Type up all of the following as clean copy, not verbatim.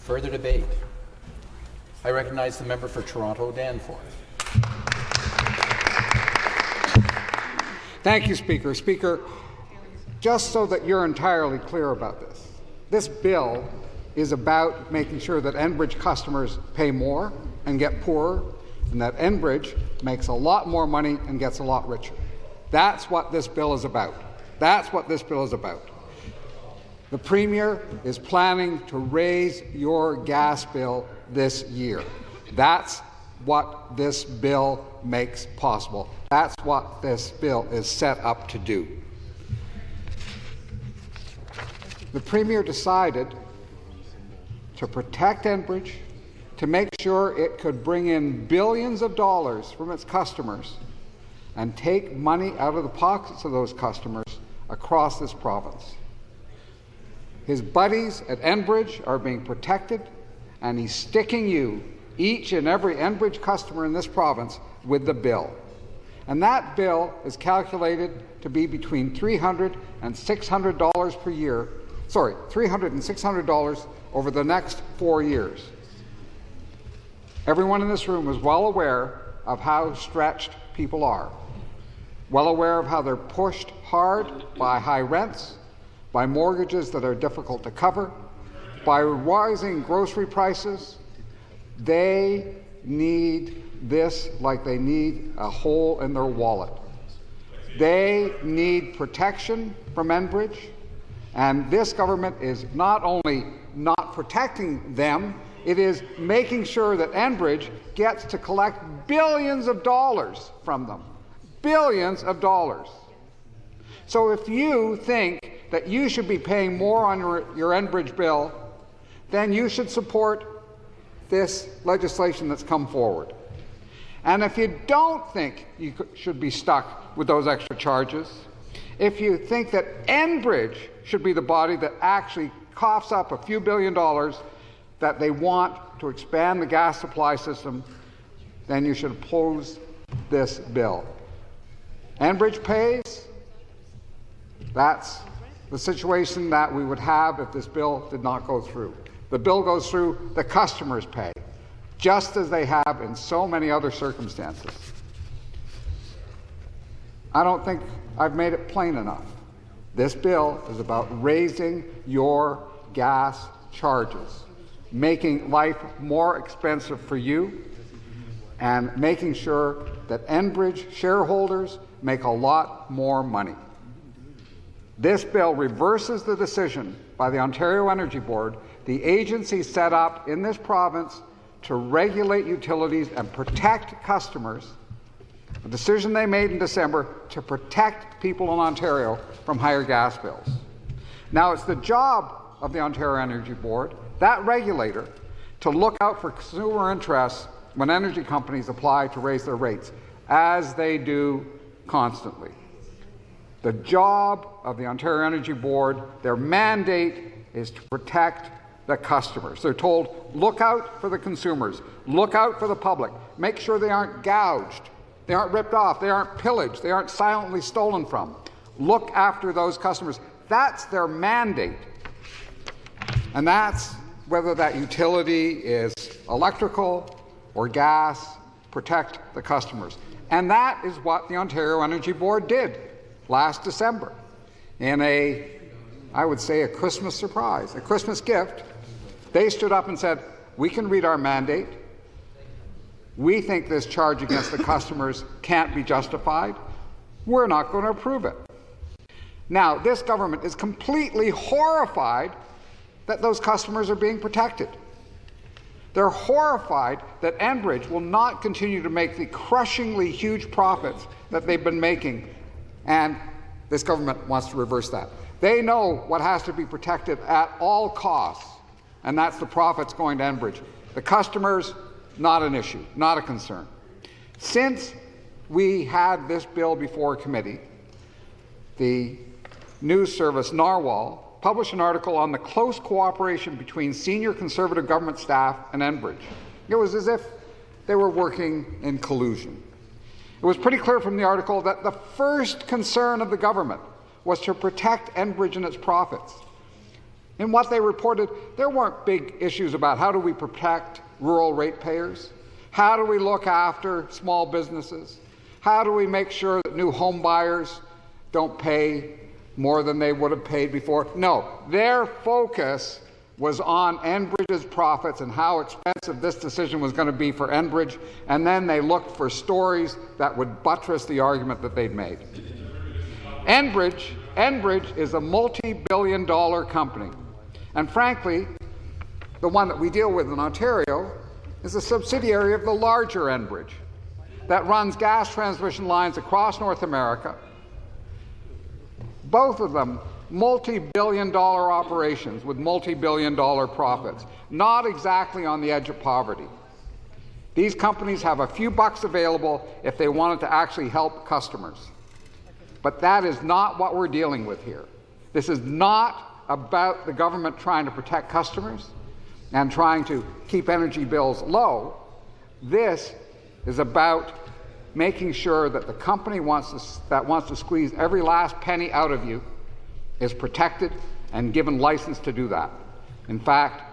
Further debate? I recognize the member for Toronto-Danforth. Thank you, Speaker. Speaker, just so that you're entirely clear about this bill is about making sure that Enbridge customers pay more and get poorer, and that Enbridge makes a lot more money and gets a lot richer. That's what this bill is about. That's what this bill is about. The Premier is planning to raise your gas bill this year. That's what this bill makes possible. That's what this bill is set up to do. The Premier decided to protect Enbridge, to make sure it could bring in billions of dollars from its customers and take money out of the pockets of those customers across this province. His buddies at Enbridge are being protected, and he's sticking you, each and every Enbridge customer in this province, with the bill. And that bill is calculated to be between $300 and $600 per year. Sorry, $300 and $600 over the next 4 years. Everyone in this room is well aware of how stretched people are, well aware of how they're pushed hard by high rents, by mortgages that are difficult to cover, by rising grocery prices. They need this like they need a hole in their wallet. They need protection from Enbridge, and this government is not only not protecting them, it is making sure that Enbridge gets to collect billions of dollars from them. Billions of dollars. So if you think that you should be paying more on your Enbridge bill, then you should support this legislation that's come forward. And if you don't think you should be stuck with those extra charges, if you think that Enbridge should be the body that actually coughs up a few $billion that they want to expand the gas supply system, then you should oppose this bill. Enbridge pays. That's the situation that we would have if this bill did not go through. The bill goes through, the customers pay, just as they have in so many other circumstances. I don't think I've made it plain enough. This bill is about raising your gas charges, making life more expensive for you, and making sure that Enbridge shareholders make a lot more money. This bill reverses the decision by the Ontario Energy Board, the agency set up in this province to regulate utilities and protect customers, a decision they made in December to protect people in Ontario from higher gas bills. Now, it's the job of the Ontario Energy Board, that regulator, to look out for consumer interests when energy companies apply to raise their rates, as they do constantly. The job of the Ontario Energy Board, their mandate is to protect the customers. They're told, look out for the consumers, look out for the public, make sure they aren't gouged, they aren't ripped off, they aren't pillaged, they aren't silently stolen from. Look after those customers. That's their mandate. And that's whether that utility is electrical or gas, protect the customers. And that is what the Ontario Energy Board did last December in I would say, a Christmas surprise, a Christmas gift. They stood up and said, we can read our mandate. We think this charge against the customers can't be justified. We're not going to approve it. Now, this government is completely horrified that those customers are being protected. They're horrified that Enbridge will not continue to make the crushingly huge profits that they've been making, and this government wants to reverse that. They know what has to be protected at all costs, and that's the profits going to Enbridge. The customers, not an issue, not a concern. Since we had this bill before committee, the news service Narwhal published an article on the close cooperation between senior Conservative government staff and Enbridge. It was as if they were working in collusion. It was pretty clear from the article that the first concern of the government was to protect Enbridge and its profits. In what they reported, there weren't big issues about how do we protect rural ratepayers, how do we look after small businesses, how do we make sure that new home buyers don't pay more than they would have paid before. No, their focus was on Enbridge's profits and how expensive this decision was going to be for Enbridge, and then they looked for stories that would buttress the argument that they'd made. Enbridge is a multi-billion-dollar company, and frankly, the one that we deal with in Ontario is a subsidiary of the larger Enbridge that runs gas transmission lines across North America. Both of them multi-billion-dollar operations with multi-billion-dollar profits, not exactly on the edge of poverty. These companies have a few bucks available if they wanted to actually help customers. But that is not what we're dealing with here. This is not about the government trying to protect customers and trying to keep energy bills low. This is about making sure that the company that wants to squeeze every last penny out of you is protected and given license to do that. In fact,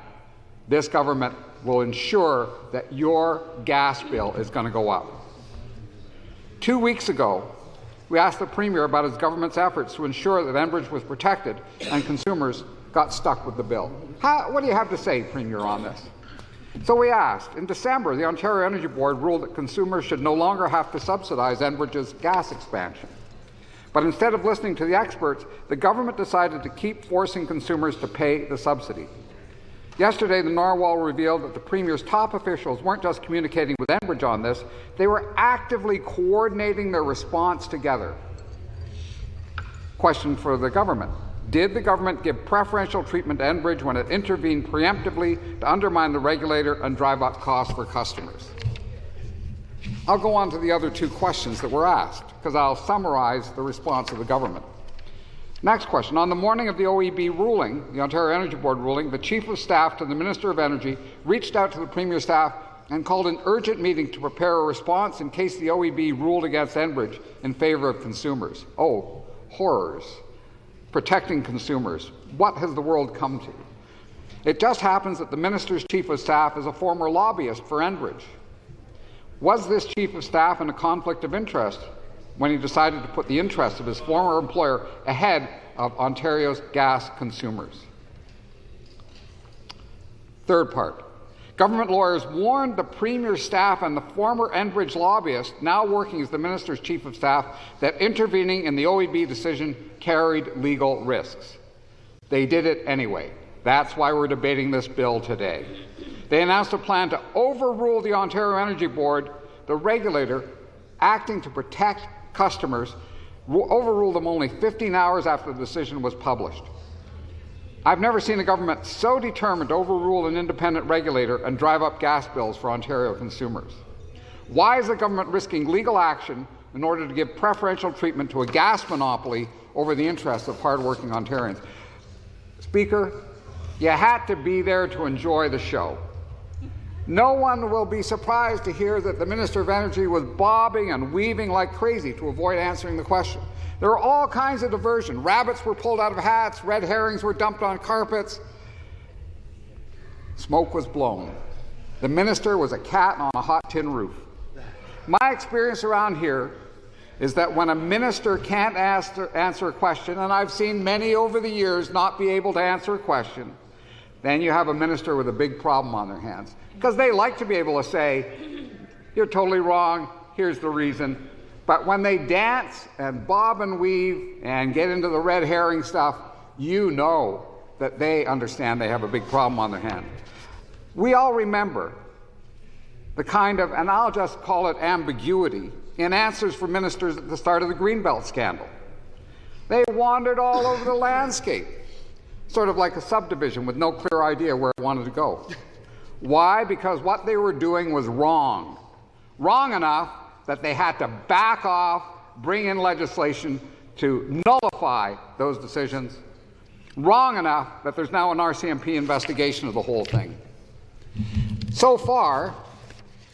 this government will ensure that your gas bill is going to go up. 2 weeks ago, we asked the Premier about his government's efforts to ensure that Enbridge was protected and consumers got stuck with the bill. What do you have to say, Premier, on this? So we asked. In December, the Ontario Energy Board ruled that consumers should no longer have to subsidize Enbridge's gas expansion. But instead of listening to the experts, the government decided to keep forcing consumers to pay the subsidy. Yesterday, the Narwhal revealed that the Premier's top officials weren't just communicating with Enbridge on this, they were actively coordinating their response together. Question for the government. Did the government give preferential treatment to Enbridge when it intervened preemptively to undermine the regulator and drive up costs for customers? I'll go on to the other two questions that were asked, because I'll summarize the response of the government. Next question. On the morning of the OEB ruling, the Ontario Energy Board ruling, the Chief of Staff to the Minister of Energy reached out to the Premier's staff and called an urgent meeting to prepare a response in case the OEB ruled against Enbridge in favour of consumers. Oh, horrors. Protecting consumers. What has the world come to? It just happens that the Minister's Chief of Staff is a former lobbyist for Enbridge. Was this Chief of Staff in a conflict of interest when he decided to put the interests of his former employer ahead of Ontario's gas consumers? Third part. Government lawyers warned the Premier's staff and the former Enbridge lobbyist, now working as the Minister's Chief of Staff, that intervening in the OEB decision carried legal risks. They did it anyway. That's why we're debating this bill today. They announced a plan to overrule the Ontario Energy Board, the regulator, acting to protect customers, overruled them only 15 hours after the decision was published. I've never seen a government so determined to overrule an independent regulator and drive up gas bills for Ontario consumers. Why is the government risking legal action in order to give preferential treatment to a gas monopoly over the interests of hard-working Ontarians? Speaker, you had to be there to enjoy the show. No one will be surprised to hear that the Minister of Energy was bobbing and weaving like crazy to avoid answering the question. There were all kinds of diversion. Rabbits were pulled out of hats, red herrings were dumped on carpets. Smoke was blown. The minister was a cat on a hot tin roof. My experience around here is that when a minister can't answer a question, and I've seen many over the years not be able to answer a question, then you have a minister with a big problem on their hands. Because they like to be able to say, you're totally wrong, here's the reason. But when they dance and bob and weave and get into the red herring stuff, you know that they understand they have a big problem on their hands. We all remember the kind of, and I'll just call it ambiguity, in answers from ministers at the start of the Greenbelt scandal. They wandered all over the landscape, sort of like a subdivision with no clear idea where it wanted to go. Why? Because what they were doing was wrong. Wrong enough that they had to back off, bring in legislation to nullify those decisions. Wrong enough that there's now an RCMP investigation of the whole thing. So far,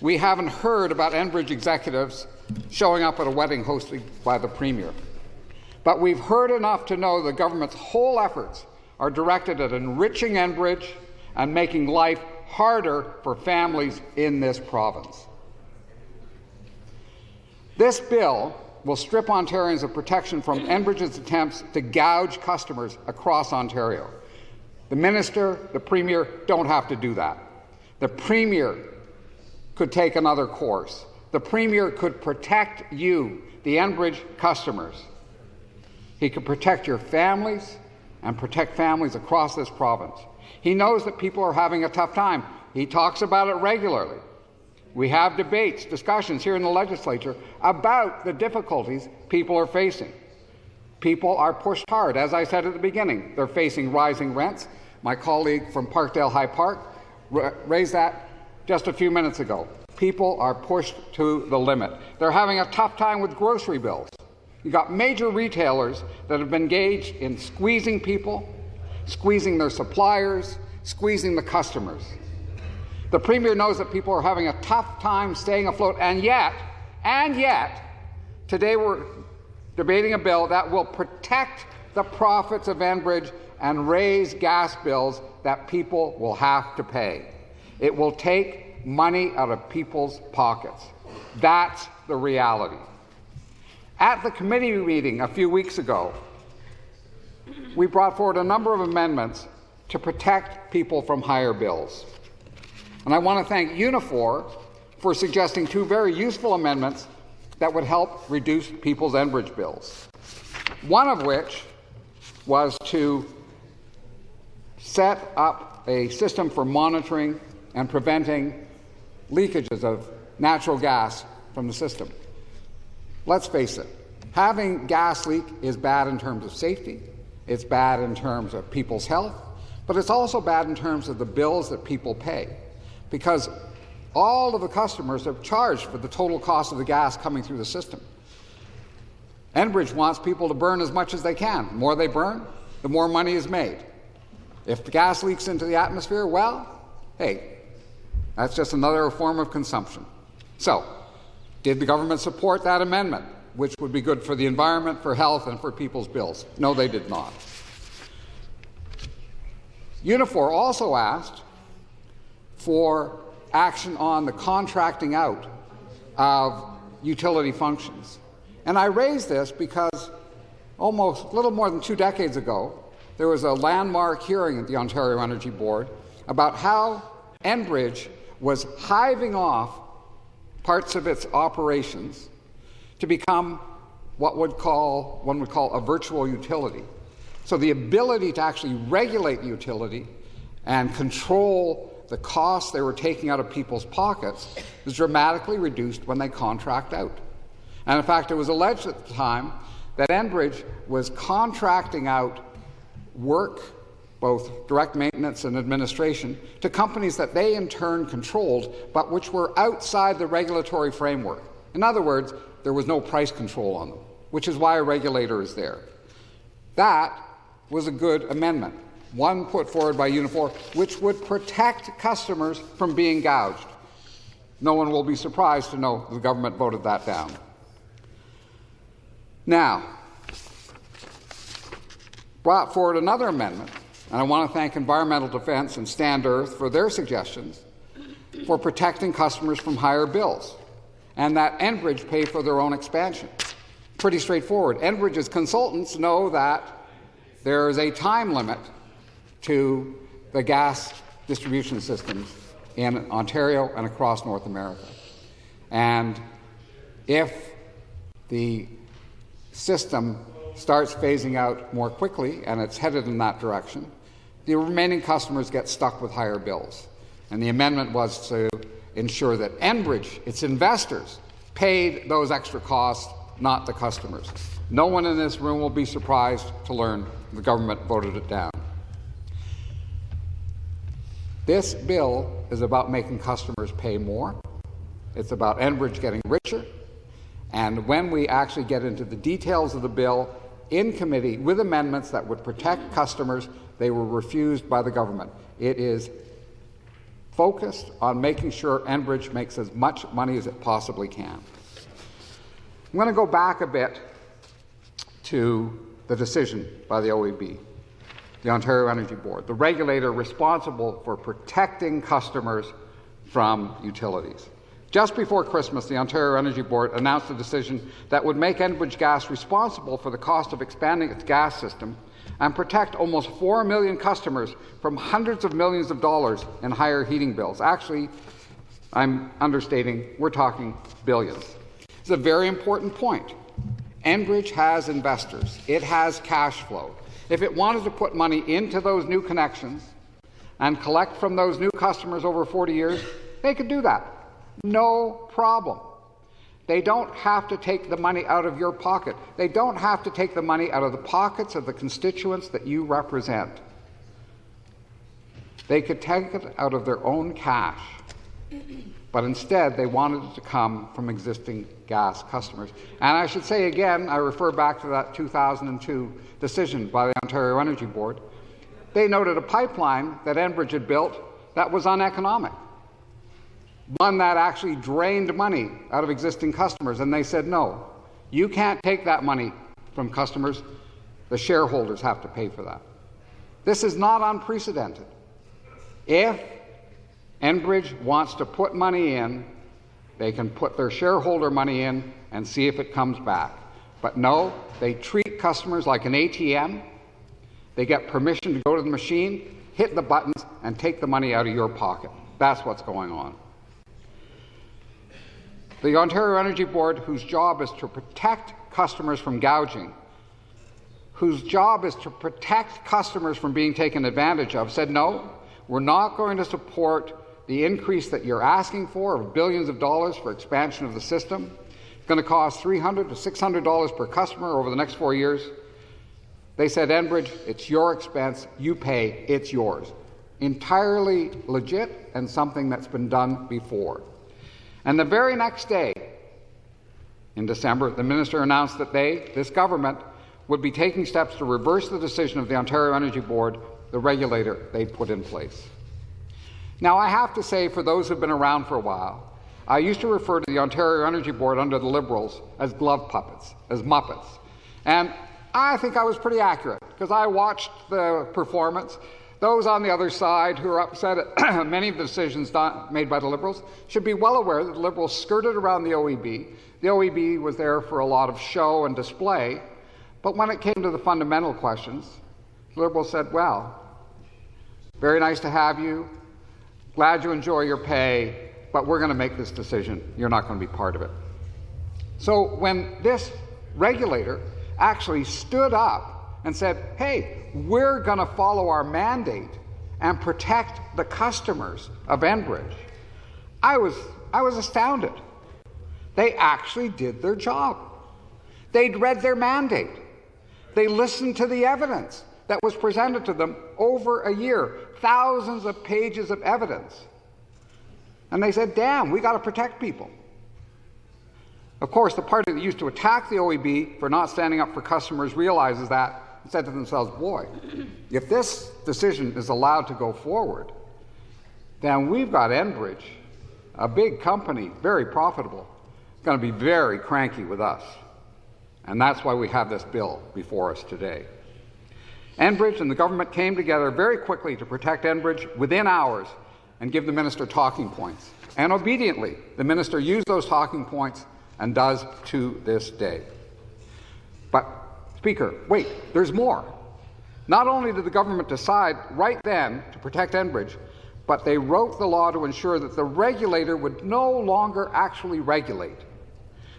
we haven't heard about Enbridge executives showing up at a wedding hosted by the Premier. But we've heard enough to know the government's whole efforts are directed at enriching Enbridge and making life harder for families in this province. This bill will strip Ontarians of protection from Enbridge's attempts to gouge customers across Ontario. The Minister, the Premier don't have to do that. The Premier could take another course. The Premier could protect you, the Enbridge customers. He could protect your families and protect families across this province. He knows that people are having a tough time. He talks about it regularly. We have debates, discussions here in the legislature about the difficulties people are facing. People are pushed hard. As I said at the beginning, they're facing rising rents. My colleague from Parkdale High Park raised that just a few minutes ago. People are pushed to the limit. They're having a tough time with grocery bills. You've got major retailers that have been engaged in squeezing people, squeezing their suppliers, squeezing the customers. The Premier knows that people are having a tough time staying afloat, and yet, today we're debating a bill that will protect the profits of Enbridge and raise gas bills that people will have to pay. It will take money out of people's pockets. That's the reality. At the committee meeting a few weeks ago, we brought forward a number of amendments to protect people from higher bills. And I want to thank Unifor for suggesting two very useful amendments that would help reduce people's Enbridge bills. One of which was to set up a system for monitoring and preventing leakages of natural gas from the system. Let's face it, having gas leak is bad in terms of safety, it's bad in terms of people's health, but it's also bad in terms of the bills that people pay, because all of the customers are charged for the total cost of the gas coming through the system. Enbridge wants people to burn as much as they can. The more they burn, the more money is made. If the gas leaks into the atmosphere, well, hey, that's just another form of consumption. So, did the government support that amendment, which would be good for the environment, for health, and for people's bills? No, they did not. Unifor also asked for action on the contracting out of utility functions. And I raise this because almost a little more than 2 decades ago, there was a landmark hearing at the Ontario Energy Board about how Enbridge was hiving off parts of its operations to become what one would call a virtual utility. So the ability to actually regulate the utility and control the costs they were taking out of people's pockets is dramatically reduced when they contract out. And in fact, it was alleged at the time that Enbridge was contracting out work, both direct maintenance and administration, to companies that they in turn controlled, but which were outside the regulatory framework. In other words, there was no price control on them, which is why a regulator is there. That was a good amendment, one put forward by Unifor, which would protect customers from being gouged. No one will be surprised to know the government voted that down. Now, brought forward another amendment, and I want to thank Environmental Defence and Stand Earth for their suggestions for protecting customers from higher bills, and that Enbridge pay for their own expansion. Pretty straightforward. Enbridge's consultants know that there is a time limit to the gas distribution systems in Ontario and across North America. And if the system starts phasing out more quickly, and it's headed in that direction, the remaining customers get stuck with higher bills. And the amendment was to ensure that Enbridge, its investors, paid those extra costs, not the customers. No one in this room will be surprised to learn the government voted it down. This bill is about making customers pay more. It's about Enbridge getting richer. And when we actually get into the details of the bill in committee with amendments that would protect customers, they were refused by the government. It is focused on making sure Enbridge makes as much money as it possibly can. I'm going to go back a bit to the decision by the OEB. the Ontario Energy Board, the regulator responsible for protecting customers from utilities. Just before Christmas, the Ontario Energy Board announced a decision that would make Enbridge Gas responsible for the cost of expanding its gas system and protect almost 4 million customers from hundreds of millions of dollars in higher heating bills. Actually, I'm understating, we're talking billions. It's a very important point. Enbridge has investors. It has cash flow. If it wanted to put money into those new connections and collect from those new customers over 40 years, they could do that. No problem. They don't have to take the money out of your pocket. They don't have to take the money out of the pockets of the constituents that you represent. They could take it out of their own cash. But instead, they wanted it to come from existing gas customers. And I should say again, I refer back to that 2002 decision by the Ontario Energy Board. They noted a pipeline that Enbridge had built that was uneconomic, one that actually drained money out of existing customers. And they said, no, you can't take that money from customers. The shareholders have to pay for that. This is not unprecedented. If Enbridge wants to put money in, they can put their shareholder money in and see if it comes back. But no, they treat customers like an ATM. They get permission to go to the machine, hit the buttons, and take the money out of your pocket. That's what's going on. The Ontario Energy Board, whose job is to protect customers from gouging, whose job is to protect customers from being taken advantage of, said, no, we're not going to support the increase that you're asking for of billions of dollars for expansion of the system. It's going to cost $300 to $600 per customer over the next 4 years. They said, Enbridge, it's your expense, you pay, it's yours. Entirely legit and something that's been done before. And the very next day, in December, the minister announced that this government, would be taking steps to reverse the decision of the Ontario Energy Board, the regulator they put in place. Now, I have to say, for those who've been around for a while, I used to refer to the Ontario Energy Board under the Liberals as glove puppets, as Muppets. And I think I was pretty accurate, because I watched the performance. Those on the other side who are upset at many of the decisions made by the Liberals should be well aware that the Liberals skirted around the OEB. The OEB was there for a lot of show and display, but when it came to the fundamental questions, the Liberals said, well, very nice to have you, glad you enjoy your pay, but we're going to make this decision. You're not going to be part of it. So when this regulator actually stood up and said, hey, we're going to follow our mandate and protect the customers of Enbridge, I was astounded. They actually did their job. They'd read their mandate. They listened to the evidence that was presented to them over a year, thousands of pages of evidence. And they said, damn, we got to protect people. Of course, the party that used to attack the OEB for not standing up for customers realizes that and said to themselves, boy, if this decision is allowed to go forward, then we've got Enbridge, a big company, very profitable, going to be very cranky with us. And that's why we have this bill before us today. Enbridge and the government came together very quickly to protect Enbridge within hours and give the minister talking points. And obediently, the minister used those talking points and does to this day. But, Speaker, wait, there's more. Not only did the government decide right then to protect Enbridge, but they wrote the law to ensure that the regulator would no longer actually regulate.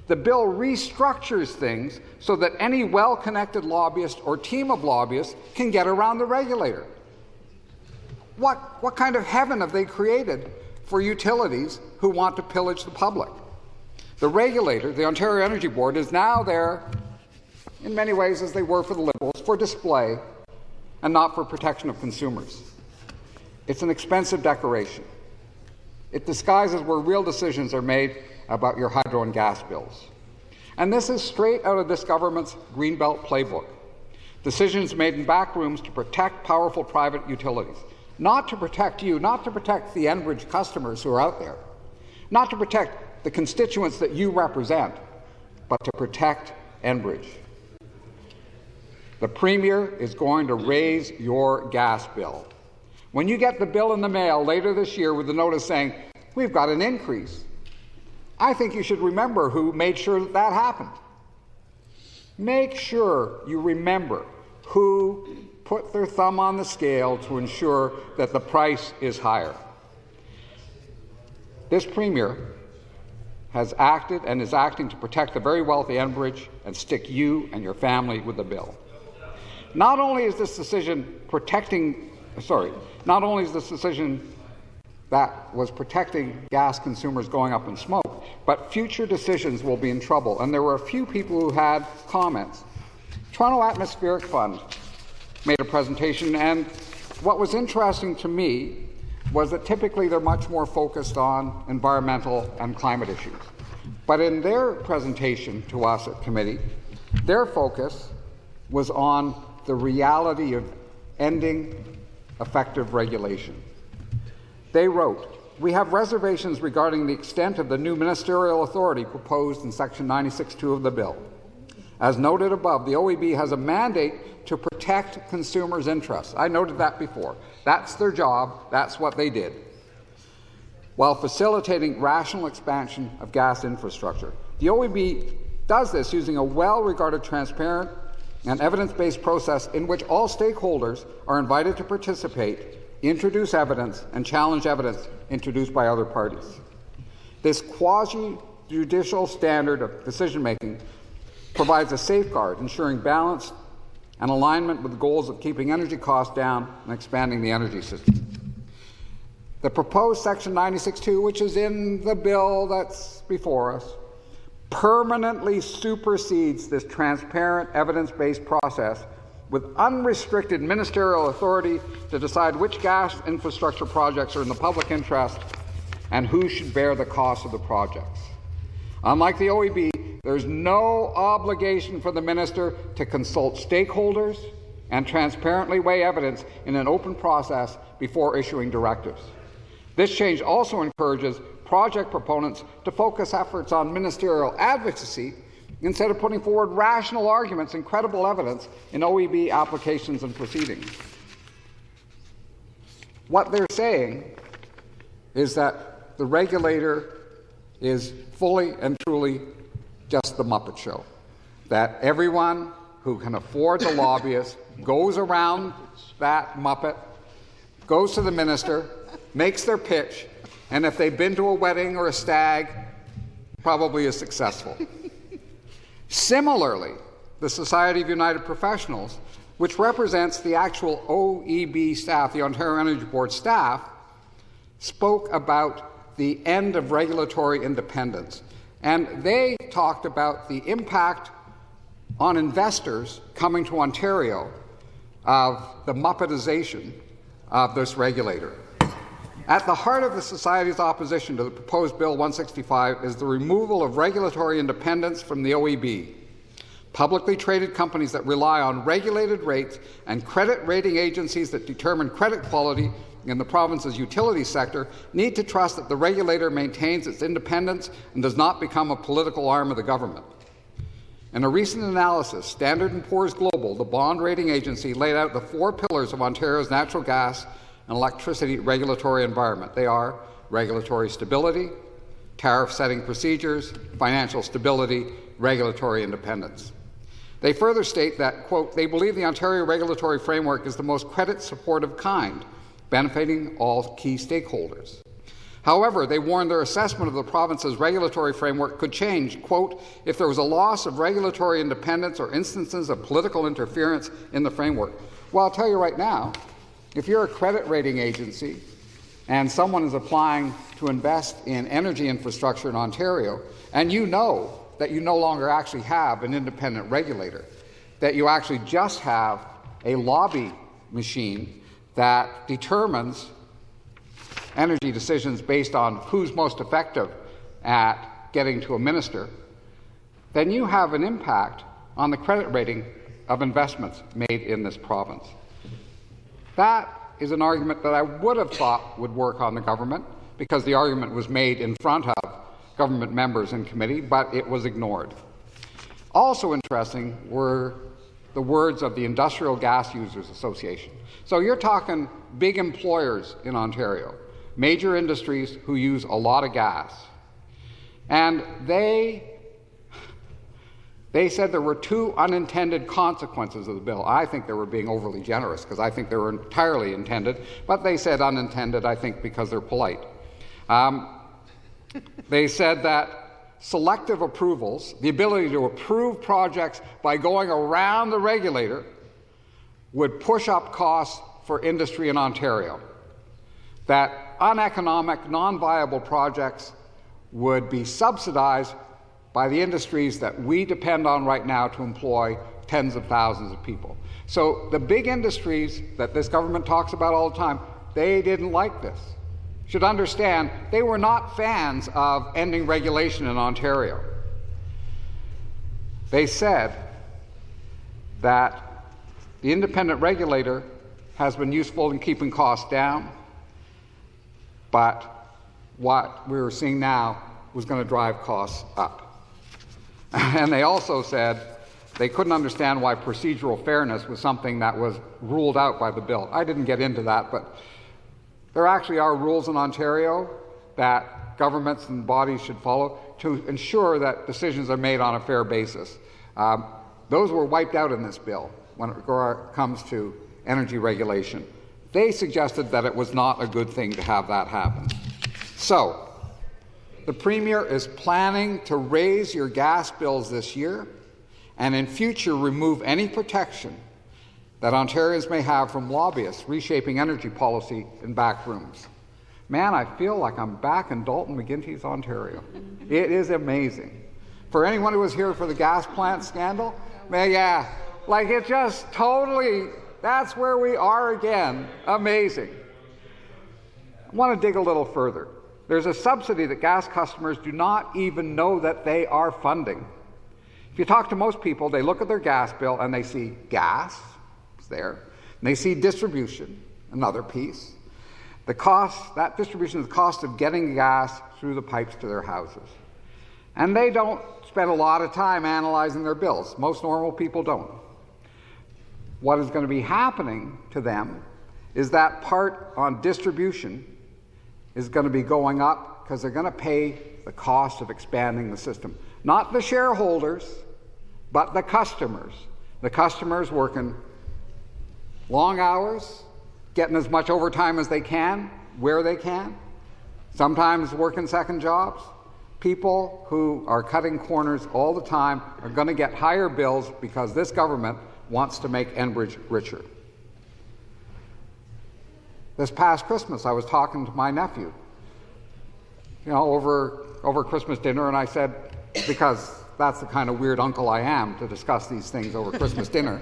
The bill restructures things so that any well-connected lobbyist or team of lobbyists can get around the regulator. What kind of heaven have they created for utilities who want to pillage the public? The regulator, the Ontario Energy Board, is now there, in many ways as they were for the Liberals, for display and not for protection of consumers. It's an expensive decoration. It disguises where real decisions are made about your hydro and gas bills. And this is straight out of this government's Greenbelt playbook. Decisions made in back rooms to protect powerful private utilities. Not to protect you, not to protect the Enbridge customers who are out there, not to protect the constituents that you represent, but to protect Enbridge. The Premier is going to raise your gas bill. When you get the bill in the mail later this year with the notice saying, we've got an increase, I think you should remember who made sure that that happened. Make sure you remember who put their thumb on the scale to ensure that the price is higher. This Premier has acted and is acting to protect the very wealthy Enbridge and stick you and your family with the bill. Not only is this decision that was protecting gas consumers going up in smoke, but future decisions will be in trouble. And there were a few people who had comments. Toronto Atmospheric Fund made a presentation, and what was interesting to me was that typically they're much more focused on environmental and climate issues. But in their presentation to us at committee, their focus was on the reality of ending effective regulation. They wrote, "We have reservations regarding the extent of the new ministerial authority proposed in Section 96(2) of the bill. As noted above, the OEB has a mandate to protect consumers' interests." I noted that before. That's their job. That's what they did, while facilitating rational expansion of gas infrastructure. The OEB does this using a well-regarded, transparent, and evidence-based process in which all stakeholders are invited to participate, introduce evidence, and challenge evidence introduced by other parties. This quasi-judicial standard of decision-making provides a safeguard ensuring balance and alignment with the goals of keeping energy costs down and expanding the energy system. The proposed Section 96(2), which is in the bill that's before us, permanently supersedes this transparent, evidence-based process with unrestricted ministerial authority to decide which gas infrastructure projects are in the public interest and who should bear the cost of the projects. Unlike the OEB, there's no obligation for the minister to consult stakeholders and transparently weigh evidence in an open process before issuing directives. This change also encourages project proponents to focus efforts on ministerial advocacy instead of putting forward rational arguments and credible evidence in OEB applications and proceedings. What they're saying is that the regulator is fully and truly just the Muppet Show, that everyone who can afford the lobbyist goes around that Muppet, goes to the minister, makes their pitch, and if they've been to a wedding or a stag, probably is successful. Similarly, the Society of United Professionals, which represents the actual OEB staff, the Ontario Energy Board staff, spoke about the end of regulatory independence. And they talked about the impact on investors coming to Ontario of the Muppetization of this regulator. At the heart of the Society's opposition to the proposed Bill 165 is the removal of regulatory independence from the OEB. Publicly traded companies that rely on regulated rates and credit rating agencies that determine credit quality in the province's utility sector need to trust that the regulator maintains its independence and does not become a political arm of the government. In a recent analysis, Standard & Poor's Global, the bond rating agency, laid out the 4 pillars of Ontario's natural gas and electricity regulatory environment. They are regulatory stability, tariff setting procedures, financial stability, regulatory independence. They further state that, quote, they believe the Ontario regulatory framework is the most credit supportive kind, benefiting all key stakeholders. However, they warn their assessment of the province's regulatory framework could change, quote, if there was a loss of regulatory independence or instances of political interference in the framework. Well, I'll tell you right now, if you're a credit rating agency and someone is applying to invest in energy infrastructure in Ontario, and you know that you no longer actually have an independent regulator, that you actually just have a lobby machine that determines energy decisions based on who's most effective at getting to a minister, then you have an impact on the credit rating of investments made in this province. That is an argument that I would have thought would work on the government, because the argument was made in front of government members in committee, but it was ignored. Also interesting were the words of the Industrial Gas Users Association. So you're talking big employers in Ontario, major industries who use a lot of gas. And they said there were two unintended consequences of the bill. I think they were being overly generous because I think they were entirely intended, but they said unintended, I think, because they're polite. They said that selective approvals, the ability to approve projects by going around the regulator, would push up costs for industry in Ontario. That uneconomic, non-viable projects would be subsidized by the industries that we depend on right now to employ tens of thousands of people. So the big industries that this government talks about all the time, they didn't like this. Should understand, they were not fans of ending regulation in Ontario. They said that the independent regulator has been useful in keeping costs down, but what we were seeing now was going to drive costs up. And they also said they couldn't understand why procedural fairness was something that was ruled out by the bill. I didn't get into that, but there actually are rules in Ontario that governments and bodies should follow to ensure that decisions are made on a fair basis. Those were wiped out in this bill when it comes to energy regulation. They suggested that it was not a good thing to have that happen. So, the Premier is planning to raise your gas bills this year and in future remove any protection that Ontarians may have from lobbyists reshaping energy policy in back rooms. Man, I feel like I'm back in Dalton McGuinty's Ontario. It is amazing. For anyone who was here for the gas plant scandal, man, yeah, like it just totally, that's where we are again. Amazing. I want to dig a little further. There's a subsidy that gas customers do not even know that they are funding. If you talk to most people, they look at their gas bill and they see gas, it's there, and they see distribution, another piece. The cost, that distribution is the cost of getting gas through the pipes to their houses. And they don't spend a lot of time analyzing their bills. Most normal people don't. What is going to be happening to them is that part on distribution is going to be going up because they're going to pay the cost of expanding the system. Not the shareholders, but the customers. The customers working long hours, getting as much overtime as they can, where they can, sometimes working second jobs. People who are cutting corners all the time are going to get higher bills because this government wants to make Enbridge richer. This past Christmas, I was talking to my nephew, over Christmas dinner, and I said, because that's the kind of weird uncle I am to discuss these things over Christmas dinner,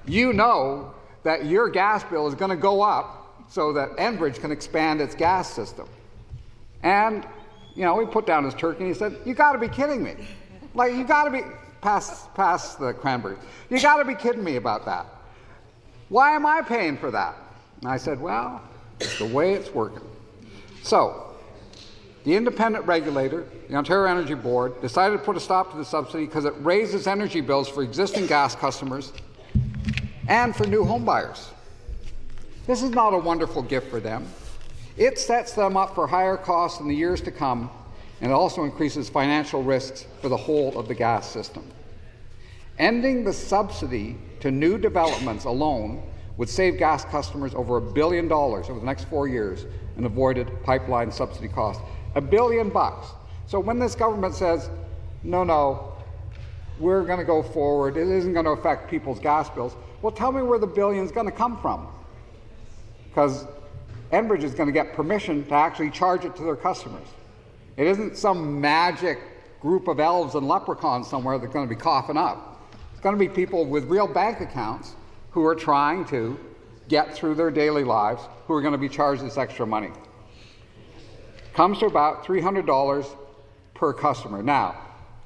you know that your gas bill is going to go up so that Enbridge can expand its gas system. And, he put down his turkey and he said, you got to be kidding me. Like, you got to be, pass the cranberries. You got to be kidding me about that. Why am I paying for that? And I said, well, it's the way it's working. So, the independent regulator, the Ontario Energy Board, decided to put a stop to the subsidy because it raises energy bills for existing gas customers and for new home buyers. This is not a wonderful gift for them. It sets them up for higher costs in the years to come, and it also increases financial risks for the whole of the gas system. Ending the subsidy to new developments alone would save gas customers over $1 billion over the next 4 years in avoided pipeline subsidy costs. $1 billion. So when this government says, no, we're going to go forward, it isn't going to affect people's gas bills, well, tell me where the billion's going to come from. Because Enbridge is going to get permission to actually charge it to their customers. It isn't some magic group of elves and leprechauns somewhere that's going to be coughing up. It's going to be people with real bank accounts who are trying to get through their daily lives who are going to be charged this extra money. Comes to about $300 per customer. Now,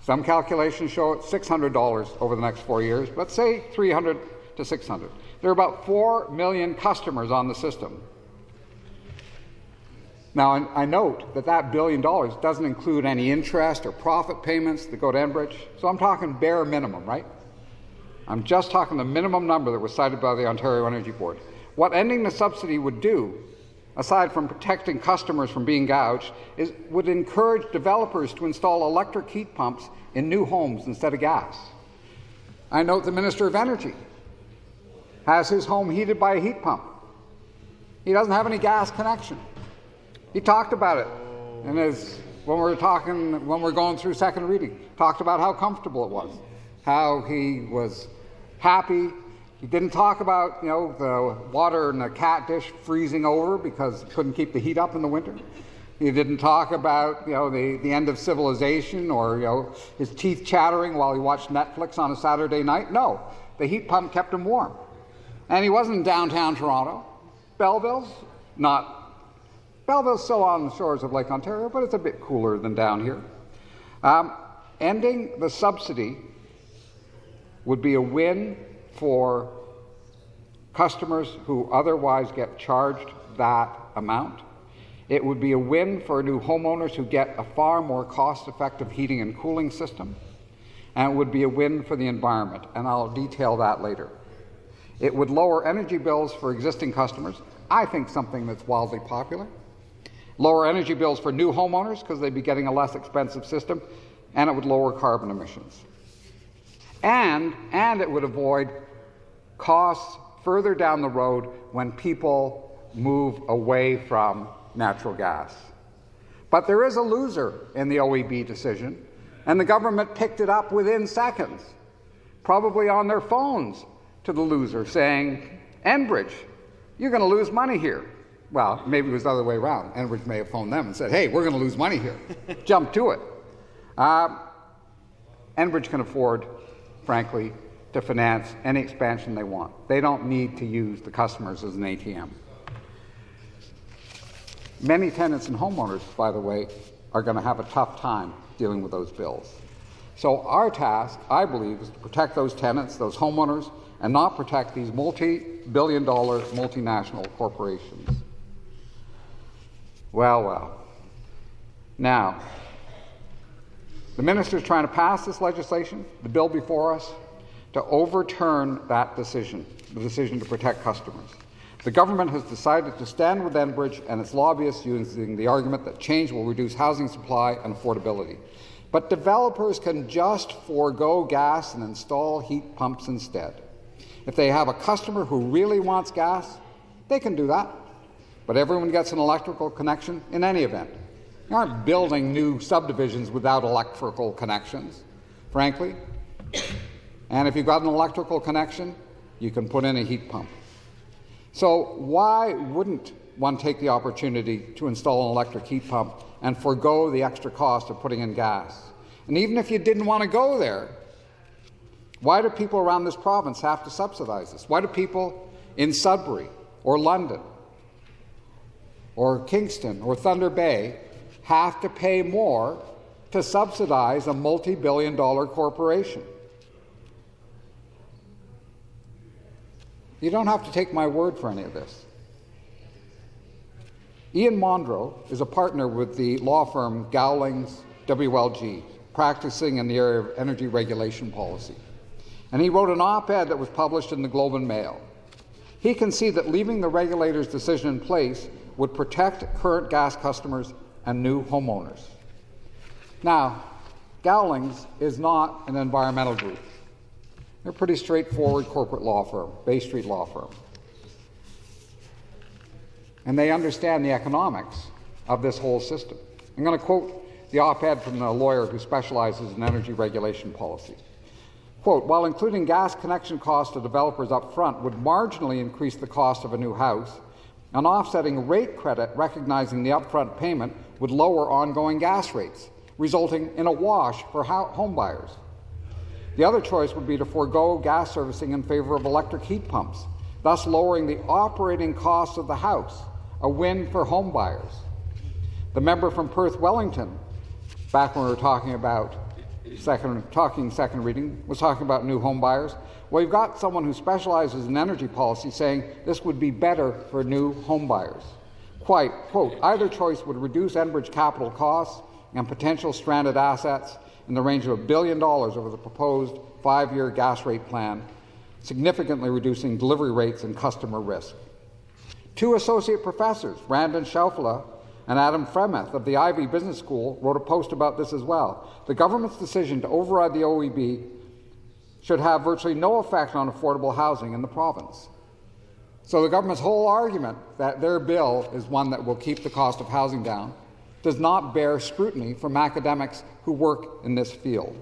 some calculations show it's $600 over the next 4 years, but say $300 to $600. There are about 4 million customers on the system. Now, I note that $1 billion doesn't include any interest or profit payments that go to Enbridge, so I'm talking bare minimum, right? I'm just talking the minimum number that was cited by the Ontario Energy Board. What ending the subsidy would do, aside from protecting customers from being gouged, is would encourage developers to install electric heat pumps in new homes instead of gas. I note the Minister of Energy has his home heated by a heat pump. He doesn't have any gas connection. He talked about it in his, when we're going through second reading, talked about how comfortable it was, how he was happy. He didn't talk about, the water in the cat dish freezing over because he couldn't keep the heat up in the winter. He didn't talk about, the end of civilization or, his teeth chattering while he watched Netflix on a Saturday night. No, the heat pump kept him warm. And he wasn't in downtown Toronto. Belleville's still on the shores of Lake Ontario, but it's a bit cooler than down here. Ending the subsidy would be a win for customers who otherwise get charged that amount. It would be a win for new homeowners who get a far more cost-effective heating and cooling system, and it would be a win for the environment, and I'll detail that later. It would lower energy bills for existing customers, I think something that's wildly popular. Lower energy bills for new homeowners because they'd be getting a less expensive system, and it would lower carbon emissions. And it would avoid costs further down the road when people move away from natural gas. But there is a loser in the OEB decision, and the government picked it up within seconds, probably on their phones to the loser, saying, Enbridge, you're going to lose money here. Well, maybe it was the other way around. Enbridge may have phoned them and said, hey, we're going to lose money here. Jump to it. Enbridge can afford, frankly, to finance any expansion they want. They don't need to use the customers as an ATM. Many tenants and homeowners, by the way, are going to have a tough time dealing with those bills. So our task, I believe, is to protect those tenants, those homeowners, and not protect these multi-billion-dollar multinational corporations. Well. Now, the minister is trying to pass this legislation, the bill before us, to overturn that decision, the decision to protect customers. The government has decided to stand with Enbridge and its lobbyists using the argument that change will reduce housing supply and affordability. But developers can just forego gas and install heat pumps instead. If they have a customer who really wants gas, they can do that. But everyone gets an electrical connection in any event. You aren't building new subdivisions without electrical connections, frankly. And if you've got an electrical connection, you can put in a heat pump. So why wouldn't one take the opportunity to install an electric heat pump and forego the extra cost of putting in gas? And even if you didn't want to go there, why do people around this province have to subsidize this? Why do people in Sudbury or London or Kingston or Thunder Bay have to pay more to subsidize a multi-billion-dollar corporation? You don't have to take my word for any of this. Ian Mondro is a partner with the law firm Gowlings WLG, practicing in the area of energy regulation policy. And he wrote an op-ed that was published in the Globe and Mail. He can see that leaving the regulator's decision in place would protect current gas customers and new homeowners. Now, Gowlings is not an environmental group. They're a pretty straightforward corporate law firm, Bay Street law firm. And they understand the economics of this whole system. I'm going to quote the op-ed from the lawyer who specializes in energy regulation policy. Quote, while including gas connection costs to developers up front would marginally increase the cost of a new house, an offsetting rate credit recognizing the upfront payment would lower ongoing gas rates, resulting in a wash for home buyers. The other choice would be to forego gas servicing in favor of electric heat pumps, thus lowering the operating costs of the house, a win for home buyers. The member from Perth Wellington, back when we were talking about second reading, was talking about new home buyers. Well, you've got someone who specializes in energy policy saying this would be better for new home buyers. Quote, either choice would reduce Enbridge capital costs and potential stranded assets in the range of $1 billion over the proposed 5-year gas rate plan significantly reducing delivery rates and customer risk. 2 associate professors, Brandon Schaufele and Adam Fremeth of the Ivey Business School, wrote a post about this as well. The government's decision to override the OEB should have virtually no effect on affordable housing in the province. So the government's whole argument that their bill is one that will keep the cost of housing down does not bear scrutiny from academics who work in this field.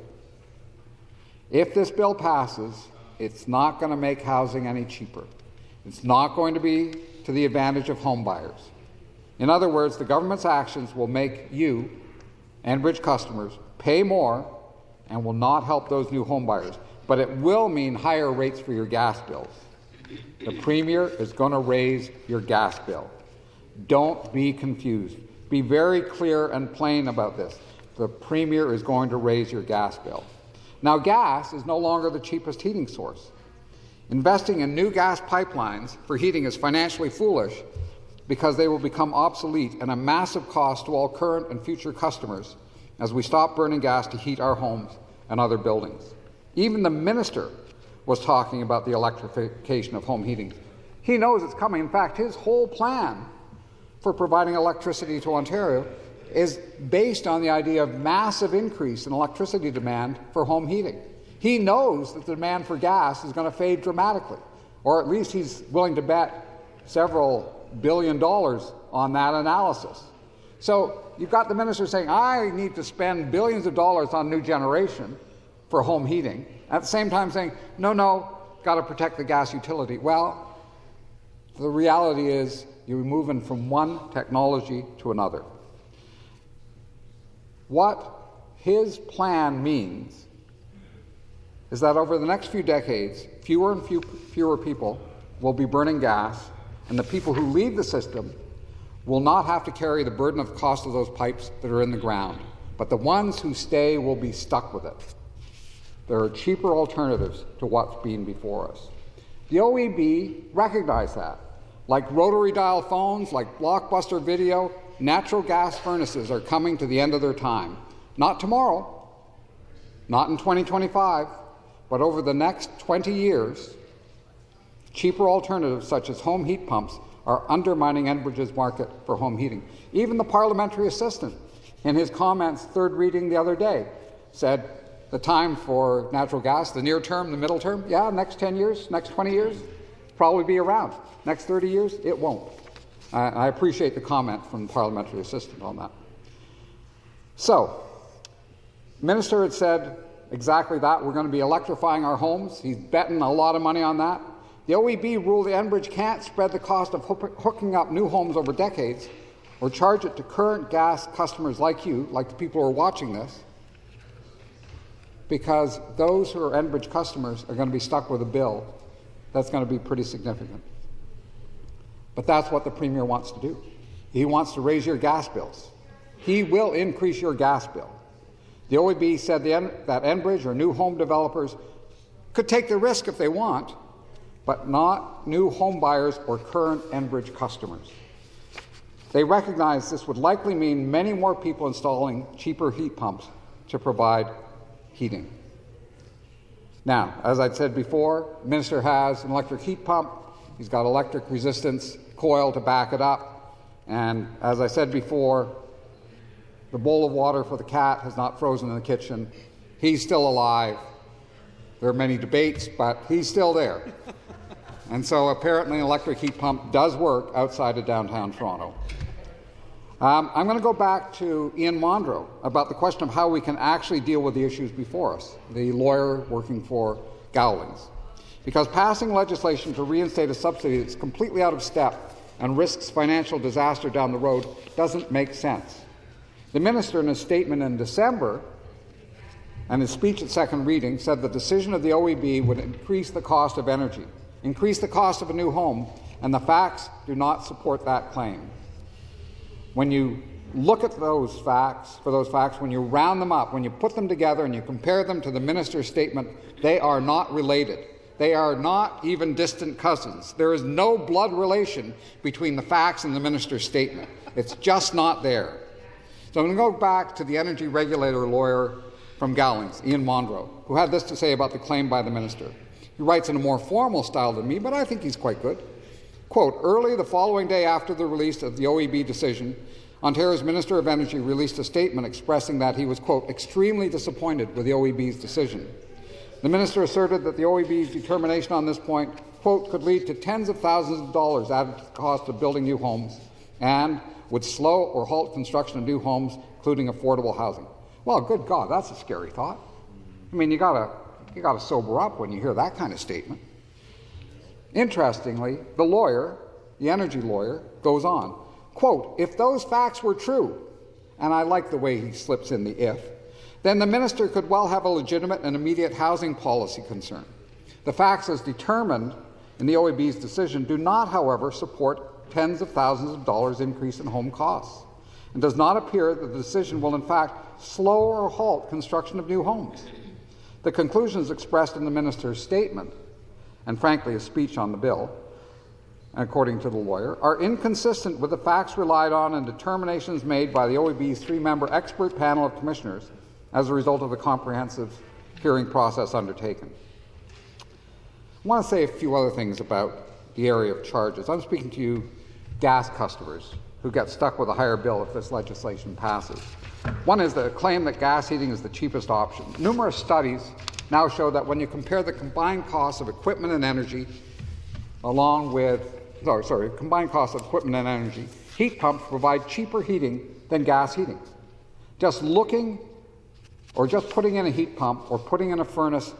If this bill passes, it's not going to make housing any cheaper. It's not going to be to the advantage of home buyers. In other words, the government's actions will make you, Enbridge customers, pay more and will not help those new home buyers. But it will mean higher rates for your gas bills. The Premier is going to raise your gas bill. Don't be confused. Be very clear and plain about this. The Premier is going to raise your gas bill. Now, gas is no longer the cheapest heating source. Investing in new gas pipelines for heating is financially foolish because they will become obsolete and a massive cost to all current and future customers as we stop burning gas to heat our homes and other buildings. Even the minister was talking about the electrification of home heating. He knows it's coming. In fact, his whole plan for providing electricity to Ontario is based on the idea of massive increase in electricity demand for home heating. He knows that the demand for gas is going to fade dramatically, or at least he's willing to bet several $billion on that analysis. So you've got the minister saying, I need to spend billions of dollars on new generation for home heating, at the same time saying, no, got to protect the gas utility. Well, the reality is you're moving from one technology to another. What his plan means is that over the next few decades, fewer and fewer people will be burning gas, and the people who leave the system will not have to carry the burden of the cost of those pipes that are in the ground. But the ones who stay will be stuck with it. There are cheaper alternatives to what's been before us. The OEB recognized that. Like rotary dial phones, like Blockbuster Video, natural gas furnaces are coming to the end of their time. Not tomorrow, not in 2025, but over the next 20 years, cheaper alternatives such as home heat pumps are undermining Enbridge's market for home heating. Even the parliamentary assistant, in his comments, third reading the other day, said the time for natural gas, the near term, the middle term, yeah, next 10 years, next 20 years, probably be around. Next 30 years, it won't. I appreciate the comment from the parliamentary assistant on that. So, the minister had said exactly that. We're going to be electrifying our homes. He's betting a lot of money on that. The OEB ruled that Enbridge can't spread the cost of hooking up new homes over decades or charge it to current gas customers like you, like the people who are watching this, because those who are Enbridge customers are going to be stuck with a bill that's going to be pretty significant. But that's what the Premier wants to do. He wants to raise your gas bills. He will increase your gas bill. The OEB said that Enbridge or new home developers could take the risk if they want, but not new home buyers or current Enbridge customers. They recognize this would likely mean many more people installing cheaper heat pumps to provide heating. Now, as I'd said before, the minister has an electric heat pump. He's got electric resistance coil to back it up. And as I said before, the bowl of water for the cat has not frozen in the kitchen. He's still alive. There are many debates, but he's still there. And so apparently an electric heat pump does work outside of downtown Toronto. I'm going to go back to Ian Mondro about the question of how we can actually deal with the issues before us, the lawyer working for Gowlings. Because passing legislation to reinstate a subsidy that's completely out of step and risks financial disaster down the road doesn't make sense. The minister, in his statement in December and his speech at second reading, said the decision of the OEB would increase the cost of energy, increase the cost of a new home, and the facts do not support that claim. When you look at those facts, when you round them up, when you put them together and you compare them to the minister's statement, they are not related. They are not even distant cousins. There is no blood relation between the facts and the minister's statement. It's just not there. So I'm going to go back to the energy regulator lawyer from Gowlings, Ian Mondro, who had this to say about the claim by the minister. He writes in a more formal style than me, but I think he's quite good. Quote, early the following day after the release of the OEB decision, Ontario's Minister of Energy released a statement expressing that he was, quote, extremely disappointed with the OEB's decision. The minister asserted that the OEB's determination on this point, quote, could lead to tens of thousands of dollars added to the cost of building new homes and would slow or halt construction of new homes, including affordable housing. Well, good God, that's a scary thought. I mean, you gotta sober up when you hear that kind of statement. Interestingly, the lawyer, the energy lawyer, goes on, quote, if those facts were true, and I like the way he slips in the if, then the minister could well have a legitimate and immediate housing policy concern. The facts as determined in the OEB's decision do not, however, support tens of thousands of dollars increase in home costs, and does not appear that the decision will in fact slow or halt construction of new homes. The conclusions expressed in the minister's statement, and frankly his speech on the bill, according to the lawyer, are inconsistent with the facts relied on and determinations made by the OEB's three-member expert panel of commissioners as a result of the comprehensive hearing process undertaken. I want to say a few other things about the area of charges. I'm speaking to you gas customers who get stuck with a higher bill if this legislation passes. One is the claim that gas heating is the cheapest option. Numerous studies now show that when you compare the combined costs of equipment and energy combined costs of equipment and energy, heat pumps provide cheaper heating than gas heating. Just looking or just putting in a heat pump or putting in a furnace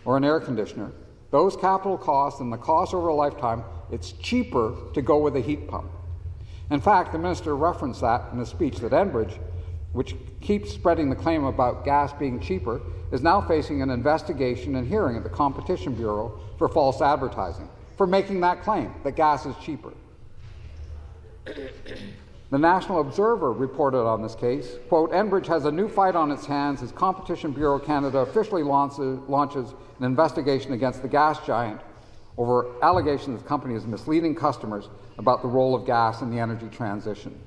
or an air conditioner, those capital costs and the cost over a lifetime, it's cheaper to go with a heat pump. In fact, the minister referenced that in his speech that Enbridge, which keeps spreading the claim about gas being cheaper, is now facing an investigation and hearing at the Competition Bureau for false advertising, for making that claim, that gas is cheaper. The National Observer reported on this case, quote, Enbridge has a new fight on its hands as Competition Bureau Canada officially launches an investigation against the gas giant over allegations the company is misleading customers about the role of gas in the energy transition.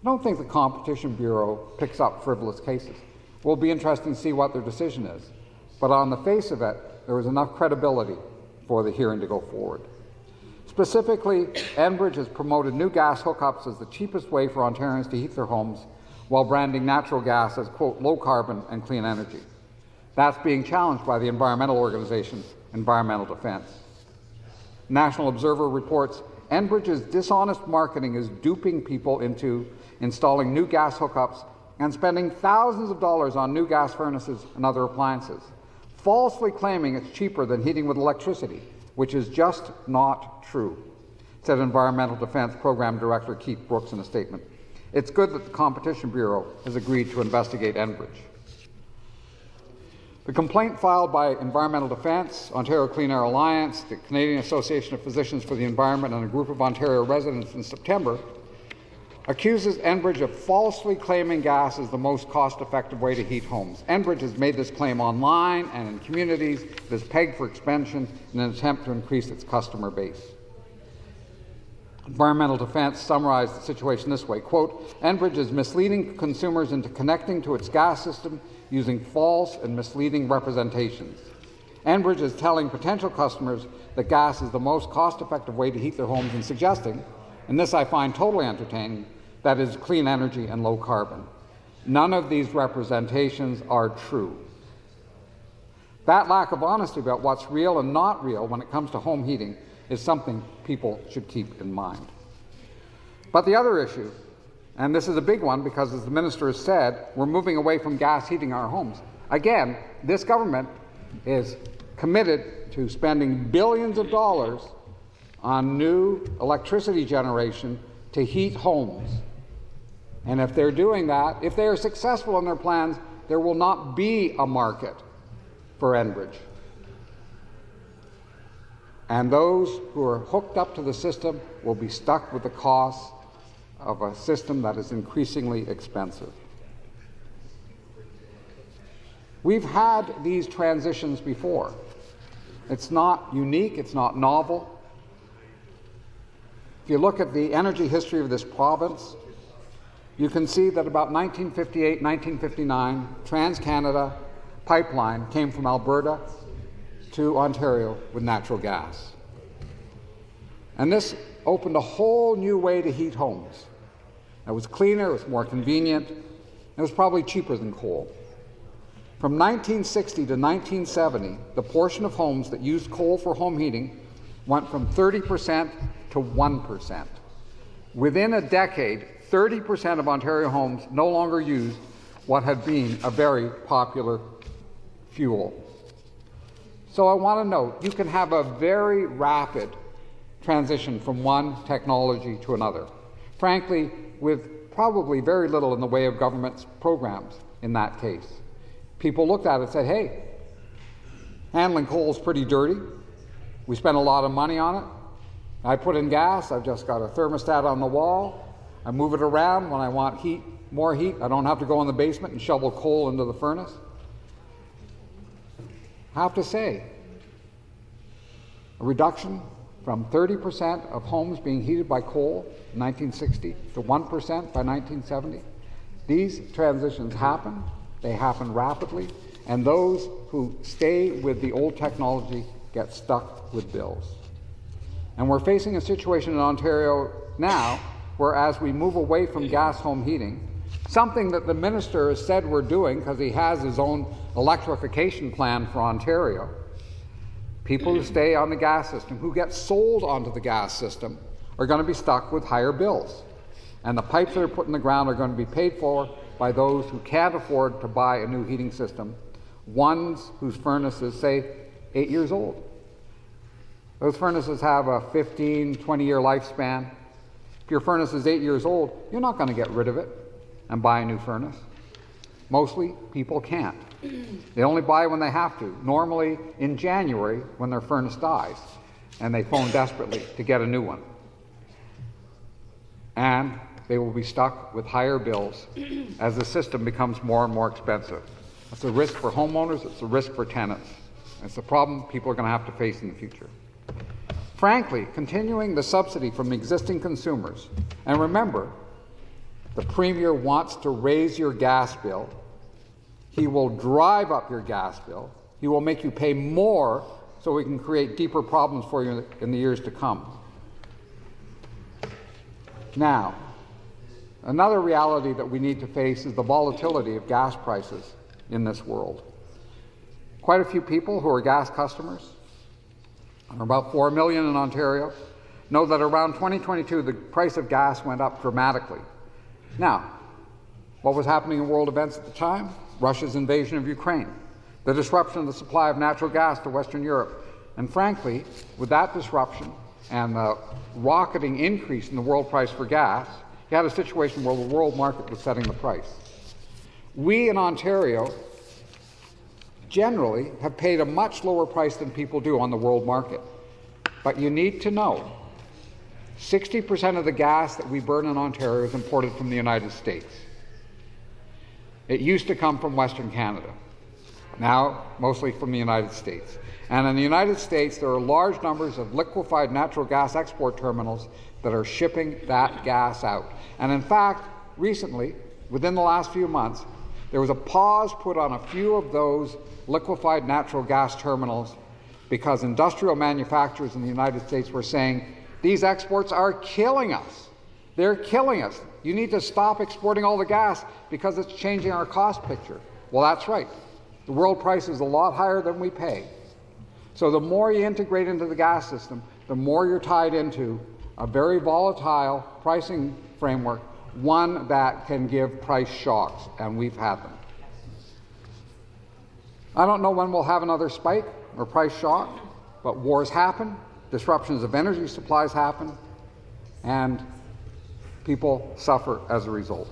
I don't think the Competition Bureau picks up frivolous cases. It will be interesting to see what their decision is. But on the face of it, there was enough credibility for the hearing to go forward. Specifically, Enbridge has promoted new gas hookups as the cheapest way for Ontarians to heat their homes while branding natural gas as, quote, low carbon and clean energy. That's being challenged by the environmental organization Environmental Defence. National Observer reports Enbridge's dishonest marketing is duping people into installing new gas hookups and spending thousands of dollars on new gas furnaces and other appliances, falsely claiming it's cheaper than heating with electricity, which is just not true, said Environmental Defence Program Director Keith Brooks in a statement. It's good that the Competition Bureau has agreed to investigate Enbridge. The complaint filed by Environmental Defence, Ontario Clean Air Alliance, the Canadian Association of Physicians for the Environment, and a group of Ontario residents in September accuses Enbridge of falsely claiming gas as the most cost-effective way to heat homes. Enbridge has made this claim online and in communities. It has pegged for expansion in an attempt to increase its customer base. Environmental Defence summarized the situation this way, quote, Enbridge is misleading consumers into connecting to its gas system using false and misleading representations. Enbridge is telling potential customers that gas is the most cost-effective way to heat their homes and suggesting, and this I find totally entertaining, that is clean energy and low carbon. None of these representations are true. That lack of honesty about what's real and not real when it comes to home heating is something people should keep in mind. But the other issue, and this is a big one because, as the minister has said, we're moving away from gas heating our homes. Again, this government is committed to spending billions of dollars on new electricity generation to heat homes. And if they're doing that, if they are successful in their plans, there will not be a market for Enbridge. And those who are hooked up to the system will be stuck with the costs of a system that is increasingly expensive. We've had these transitions before. It's not unique, it's not novel. If you look at the energy history of this province, you can see that about 1958, 1959, Trans-Canada pipeline came from Alberta to Ontario with natural gas. And this opened a whole new way to heat homes. It was cleaner, it was more convenient, and it was probably cheaper than coal. From 1960 to 1970, the portion of homes that used coal for home heating went from 30% to 1%. Within a decade, 30% of Ontario homes no longer used what had been a very popular fuel. So I want to note, you can have a very rapid transition from one technology to another. Frankly, with probably very little in the way of government's programs in that case. People looked at it and said, hey, handling coal is pretty dirty. We spend a lot of money on it. I put in gas, I've just got a thermostat on the wall. I move it around when I want heat, more heat. I don't have to go in the basement and shovel coal into the furnace. I have to say, a reduction from 30% of homes being heated by coal in 1960 to 1% by 1970. These transitions happen, they happen rapidly, and those who stay with the old technology get stuck with bills. And we're facing a situation in Ontario now where as we move away from gas home heating, something that the minister has said we're doing because he has his own electrification plan for Ontario, people who stay on the gas system, who get sold onto the gas system, are going to be stuck with higher bills. And the pipes that are put in the ground are going to be paid for by those who can't afford to buy a new heating system, ones whose furnaces, say, 8 years old. Those furnaces have a 15, 20-year lifespan. If your furnace is 8 years old, you're not going to get rid of it and buy a new furnace. Mostly, people can't. They only buy when they have to, normally in January when their furnace dies, and they phone desperately to get a new one. And they will be stuck with higher bills as the system becomes more and more expensive. It's a risk for homeowners, it's a risk for tenants. It's a problem people are going to have to face in the future. Frankly, continuing the subsidy from existing consumers, and remember, the Premier wants to raise your gas bill. He will drive up your gas bill. He will make you pay more so we can create deeper problems for you in the years to come. Now, another reality that we need to face is the volatility of gas prices in this world. Quite a few people who are gas customers, about 4 million in Ontario, know that around 2022 the price of gas went up dramatically. Now, what was happening in world events at the time? Russia's invasion of Ukraine, the disruption of the supply of natural gas to Western Europe. And frankly, with that disruption and the rocketing increase in the world price for gas, you had a situation where the world market was setting the price. We in Ontario generally have paid a much lower price than people do on the world market. But you need to know, 60% of the gas that we burn in Ontario is imported from the United States. It used to come from Western Canada, now mostly from the United States. And in the United States, there are large numbers of liquefied natural gas export terminals that are shipping that gas out. And in fact, recently, within the last few months, there was a pause put on a few of those liquefied natural gas terminals because industrial manufacturers in the United States were saying, these exports are killing us. They're killing us. You need to stop exporting all the gas because it's changing our cost picture. Well, that's right. The world price is a lot higher than we pay. So the more you integrate into the gas system, the more you're tied into a very volatile pricing framework, one that can give price shocks, and we've had them. I don't know when we'll have another spike or price shock, but wars happen, disruptions of energy supplies happen, and people suffer as a result.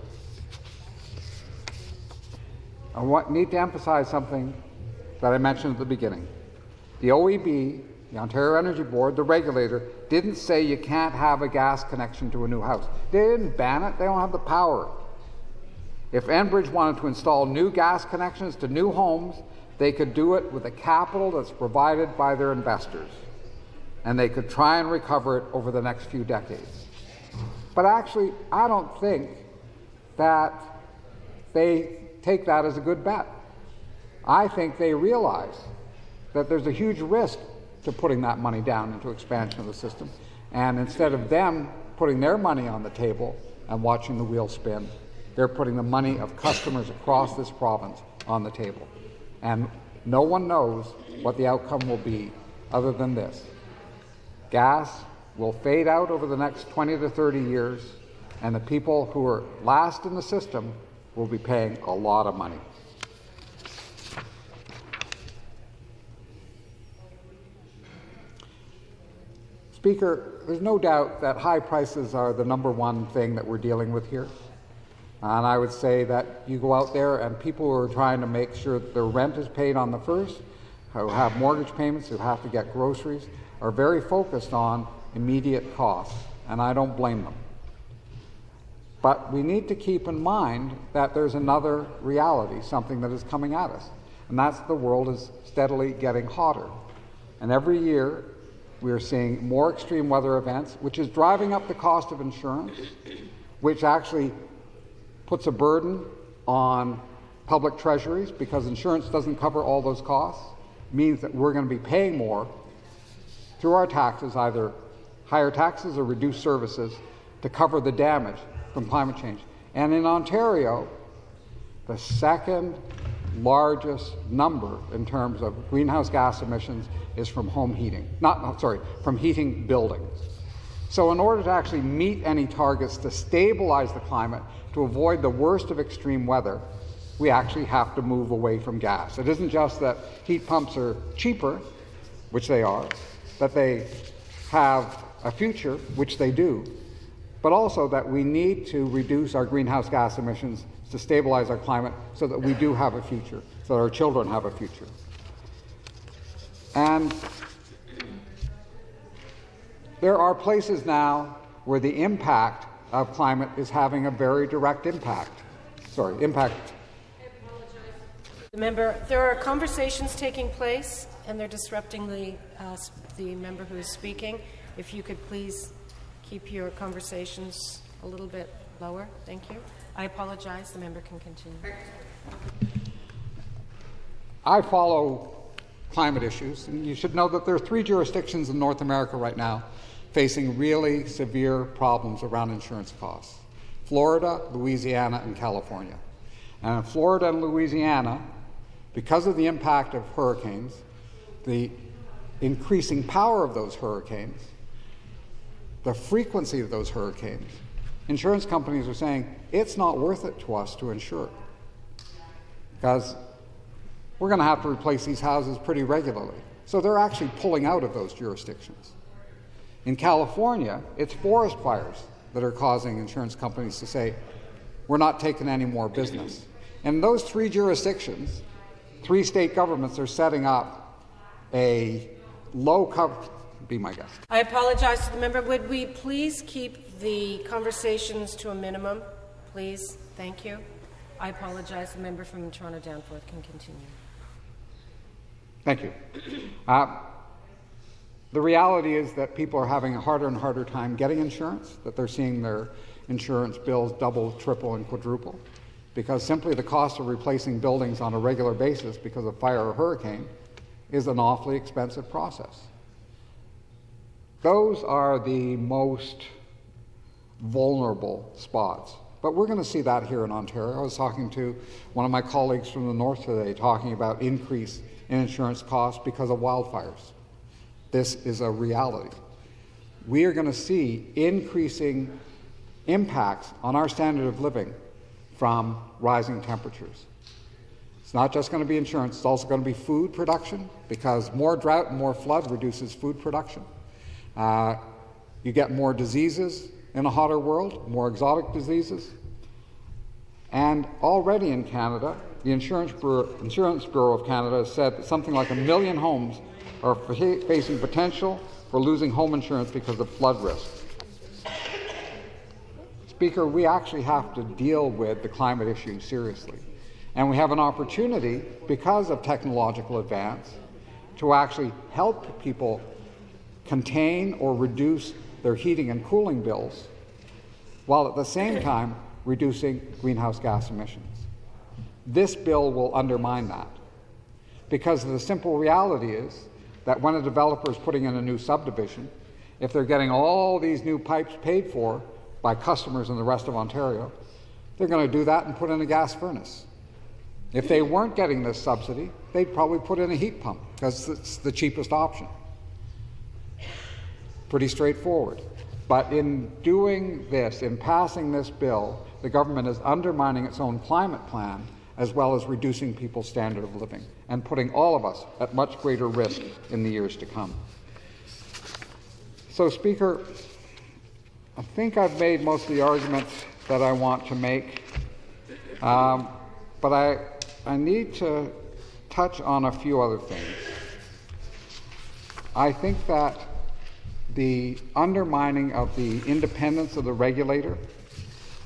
I need to emphasize something that I mentioned at the beginning. The OEB, the Ontario Energy Board, the regulator, didn't say you can't have a gas connection to a new house. They didn't ban it. They don't have the power. If Enbridge wanted to install new gas connections to new homes, they could do it with the capital that's provided by their investors, and they could try and recover it over the next few decades. But actually, I don't think that they take that as a good bet. I think they realize that there's a huge risk to putting that money down into expansion of the system. And instead of them putting their money on the table and watching the wheel spin, they're putting the money of customers across this province on the table. And no one knows what the outcome will be other than this. Gas will fade out over the next 20 to 30 years, and the people who are last in the system will be paying a lot of money. Speaker, there's no doubt that high prices are the number one thing that we're dealing with here. And I would say that you go out there and people who are trying to make sure that their rent is paid on the first, who have mortgage payments, who have to get groceries, are very focused on immediate costs, and I don't blame them. But we need to keep in mind that there's another reality, something that is coming at us, and that's the world is steadily getting hotter. And every year we are seeing more extreme weather events, which is driving up the cost of insurance, which actually puts a burden on public treasuries because insurance doesn't cover all those costs. It means that we're going to be paying more through our taxes, either higher taxes or reduced services, to cover the damage from climate change. And in Ontario, the second largest number in terms of greenhouse gas emissions is from home heating. From heating buildings. So in order to actually meet any targets to stabilize the climate, to avoid the worst of extreme weather, we actually have to move away from gas. It isn't just that heat pumps are cheaper, which they are, that they have a future, which they do, but also that we need to reduce our greenhouse gas emissions to stabilize our climate so that we do have a future, so that our children have a future. And there are places now where the impact of climate is having a very direct impact. Member, there are conversations taking place, and they're disrupting the member who is speaking. If you could please keep your conversations a little bit lower. Thank you. I apologize. The member can continue. I follow climate issues, and you should know that there are 3 jurisdictions in North America right now facing really severe problems around insurance costs: Florida, Louisiana, and California. And in Florida and Louisiana, because of the impact of hurricanes, the increasing power of those hurricanes, the frequency of those hurricanes, insurance companies are saying it's not worth it to us to insure because we're going to have to replace these houses pretty regularly. So they're actually pulling out of those jurisdictions. In California, it's forest fires that are causing insurance companies to say, we're not taking any more business. In those 3 jurisdictions, 3 state governments are setting up a low cover. Be my guest. I apologize to the member. Would we please keep the conversations to a minimum, please? Thank you. I apologize. The member from Toronto-Danforth can continue. Thank you. The reality is that people are having a harder and harder time getting insurance, that they're seeing their insurance bills double, triple, and quadruple, because simply the cost of replacing buildings on a regular basis because of fire or hurricane is an awfully expensive process. Those are the most vulnerable spots. But we're going to see that here in Ontario. I was talking to one of my colleagues from the north today talking about increase in insurance costs because of wildfires. This is a reality. We are going to see increasing impacts on our standard of living from rising temperatures. It's not just going to be insurance, it's also going to be food production, because more drought and more flood reduces food production. You get more diseases in a hotter world, more exotic diseases. And already in Canada, the Insurance Bureau of Canada has said that something like 1 million homes are facing potential for losing home insurance because of flood risk. Speaker, we actually have to deal with the climate issue seriously. And we have an opportunity, because of technological advance, to actually help people contain or reduce their heating and cooling bills, while at the same time reducing greenhouse gas emissions. This bill will undermine that. because the simple reality is that when a developer is putting in a new subdivision, if they're getting all these new pipes paid for by customers in the rest of Ontario, they're going to do that and put in a gas furnace. If they weren't getting this subsidy, they'd probably put in a heat pump because it's the cheapest option. Pretty straightforward. But in doing this, in passing this bill, the government is undermining its own climate plan as well as reducing people's standard of living and putting all of us at much greater risk in the years to come. So, Speaker, I think I've made most of the arguments that I want to make, but I need to touch on a few other things. I think that the undermining of the independence of the regulator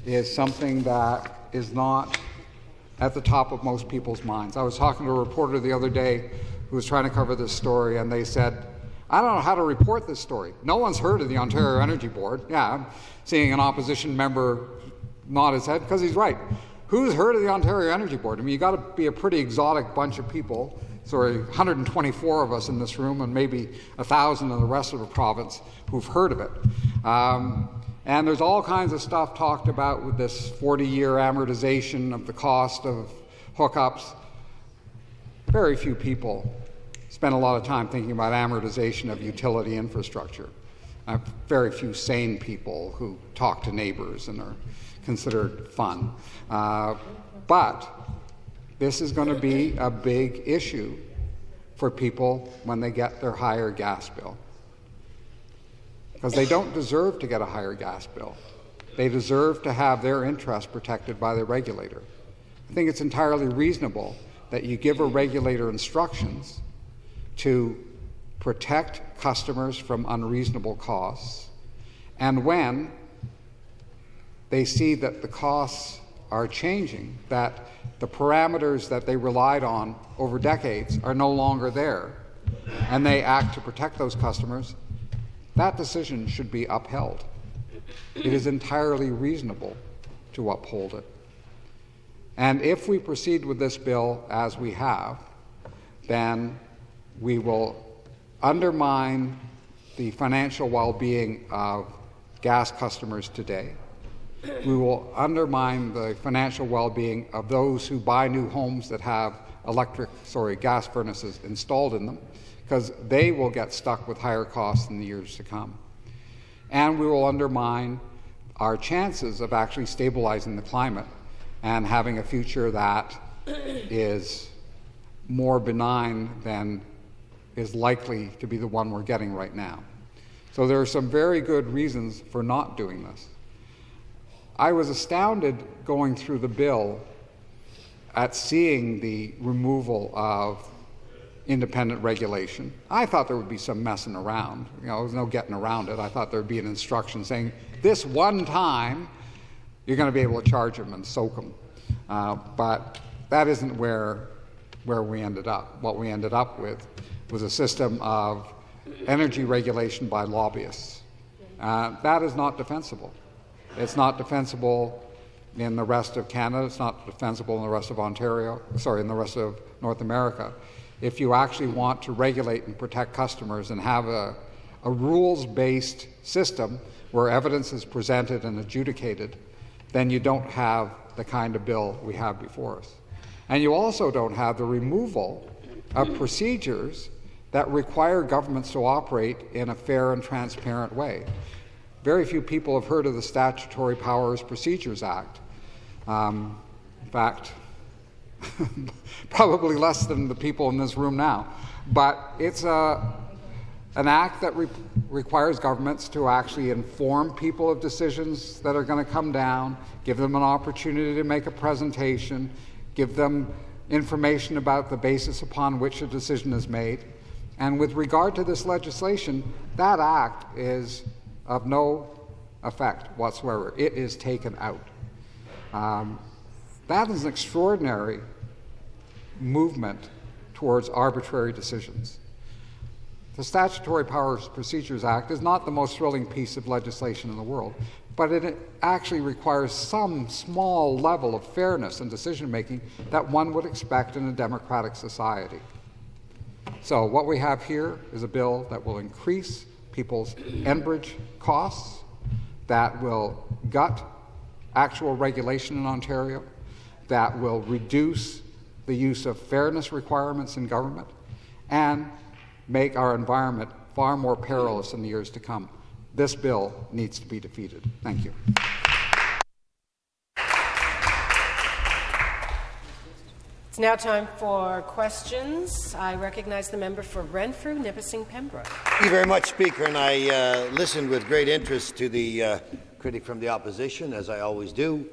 is something that is not at the top of most people's minds. I was talking to a reporter the other day who was trying to cover this story, and they said, I don't know how to report this story. No one's heard of the Ontario Energy Board. Yeah, I'm seeing an opposition member nod his head because he's right. Who's heard of the Ontario Energy Board? I mean, you've got to be a pretty exotic bunch of people. Sorry, 124 of us in this room and maybe 1,000 in the rest of the province who've heard of it. And there's all kinds of stuff talked about with this 40-year amortization of the cost of hookups. Very few people spend a lot of time thinking about amortization of utility infrastructure. Very few sane people who talk to neighbors and are considered fun. But this is going to be a big issue for people when they get their higher gas bill. Because they don't deserve to get a higher gas bill. They deserve to have their interests protected by the regulator. I think it's entirely reasonable that you give a regulator instructions to protect customers from unreasonable costs, and when they see that the costs are changing, that the parameters that they relied on over decades are no longer there, and they act to protect those customers, that decision should be upheld. It is entirely reasonable to uphold it. And if we proceed with this bill as we have, then we will undermine the financial well-being of gas customers today. We will undermine the financial well-being of those who buy new homes that have gas furnaces installed in them, because they will get stuck with higher costs in the years to come. And we will undermine our chances of actually stabilizing the climate and having a future that is more benign than is likely to be the one we're getting right now. So there are some very good reasons for not doing this. I was astounded going through the bill at seeing the removal of independent regulation. I thought there would be some messing around. There was no getting around it. I thought there would be an instruction saying, this one time, you're going to be able to charge them and soak them. But that isn't where we ended up. What we ended up with was a system of energy regulation by lobbyists. That is not defensible. It's not defensible in the rest of Canada. It's not defensible in the rest of in the rest of North America. If you actually want to regulate and protect customers and have a rules-based system where evidence is presented and adjudicated, then you don't have the kind of bill we have before us. And you also don't have the removal of procedures that require governments to operate in a fair and transparent way. Very few people have heard of the Statutory Powers Procedures Act. In fact, probably less than the people in this room now. But it's an act that requires governments to actually inform people of decisions that are going to come down, give them an opportunity to make a presentation, give them information about the basis upon which a decision is made. And with regard to this legislation, that act is of no effect whatsoever. It is taken out. That is an extraordinary movement towards arbitrary decisions. The Statutory Powers Procedures Act is not the most thrilling piece of legislation in the world, but it actually requires some small level of fairness in decision-making that one would expect in a democratic society. So what we have here is a bill that will increase people's Enbridge costs, that will gut actual regulation in Ontario, that will reduce the use of fairness requirements in government, and make our environment far more perilous in the years to come. This bill needs to be defeated. Thank you. It's now time for questions. I recognize the member for Renfrew, Nipissing, Pembroke. Thank you very much, Speaker, and I listened with great interest to the critic from the opposition, as I always do.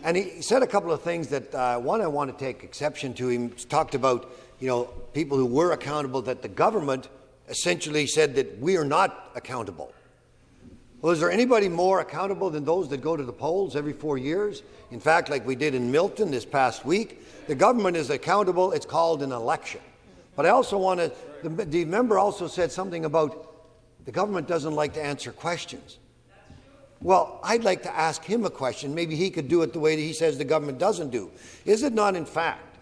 And he said a couple of things that, one, I want to take exception to. He talked about, people who were accountable, that the government essentially said that we are not accountable. Well, is there anybody more accountable than those that go to the polls every 4 years? In fact, like we did in Milton this past week, the government is accountable. It's called an election. But I also want to, the member also said something about the government doesn't like to answer questions. Well, I'd like to ask him a question. Maybe he could do it the way that he says the government doesn't do. Is it not, in fact,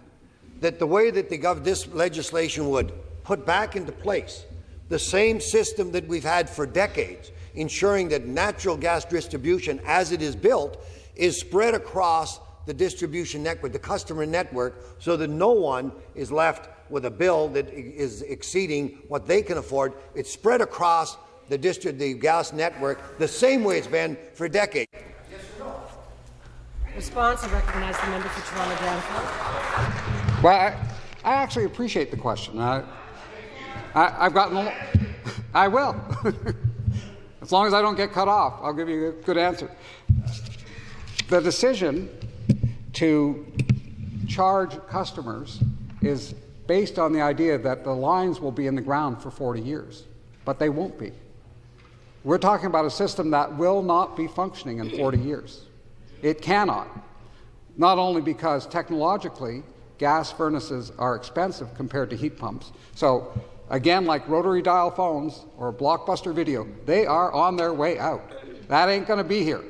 that the way that this legislation would put back into place the same system that we've had for decades, ensuring that natural gas distribution, as it is built, is spread across the distribution network, the customer network, so that no one is left with a bill that is exceeding what they can afford? It's spread across the gas network the same way it's been for decades. Response, I recognize the member for Toronto-Danforth. Well, I actually appreciate the question. I've gotten, I will. As long as I don't get cut off, I'll give you a good answer. The decision to charge customers is based on the idea that the lines will be in the ground for 40 years, but they won't be. We're talking about a system that will not be functioning in 40 years. It cannot, not only because technologically gas furnaces are expensive compared to heat pumps. So again, like rotary dial phones or Blockbuster Video, they are on their way out. That ain't going to be here.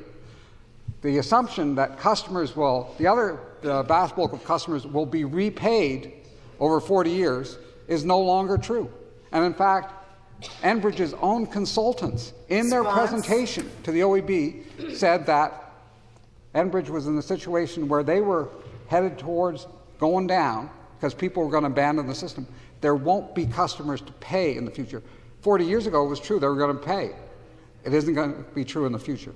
The assumption that customers will, the vast bulk of customers will be repaid over 40 years is no longer true. And in fact, Enbridge's own consultants in their presentation to the OEB said that Enbridge was in a situation where they were headed towards going down because people were going to abandon the system. There won't be customers to pay in the future. 40 years ago it was true they were going to pay. It isn't going to be true in the future.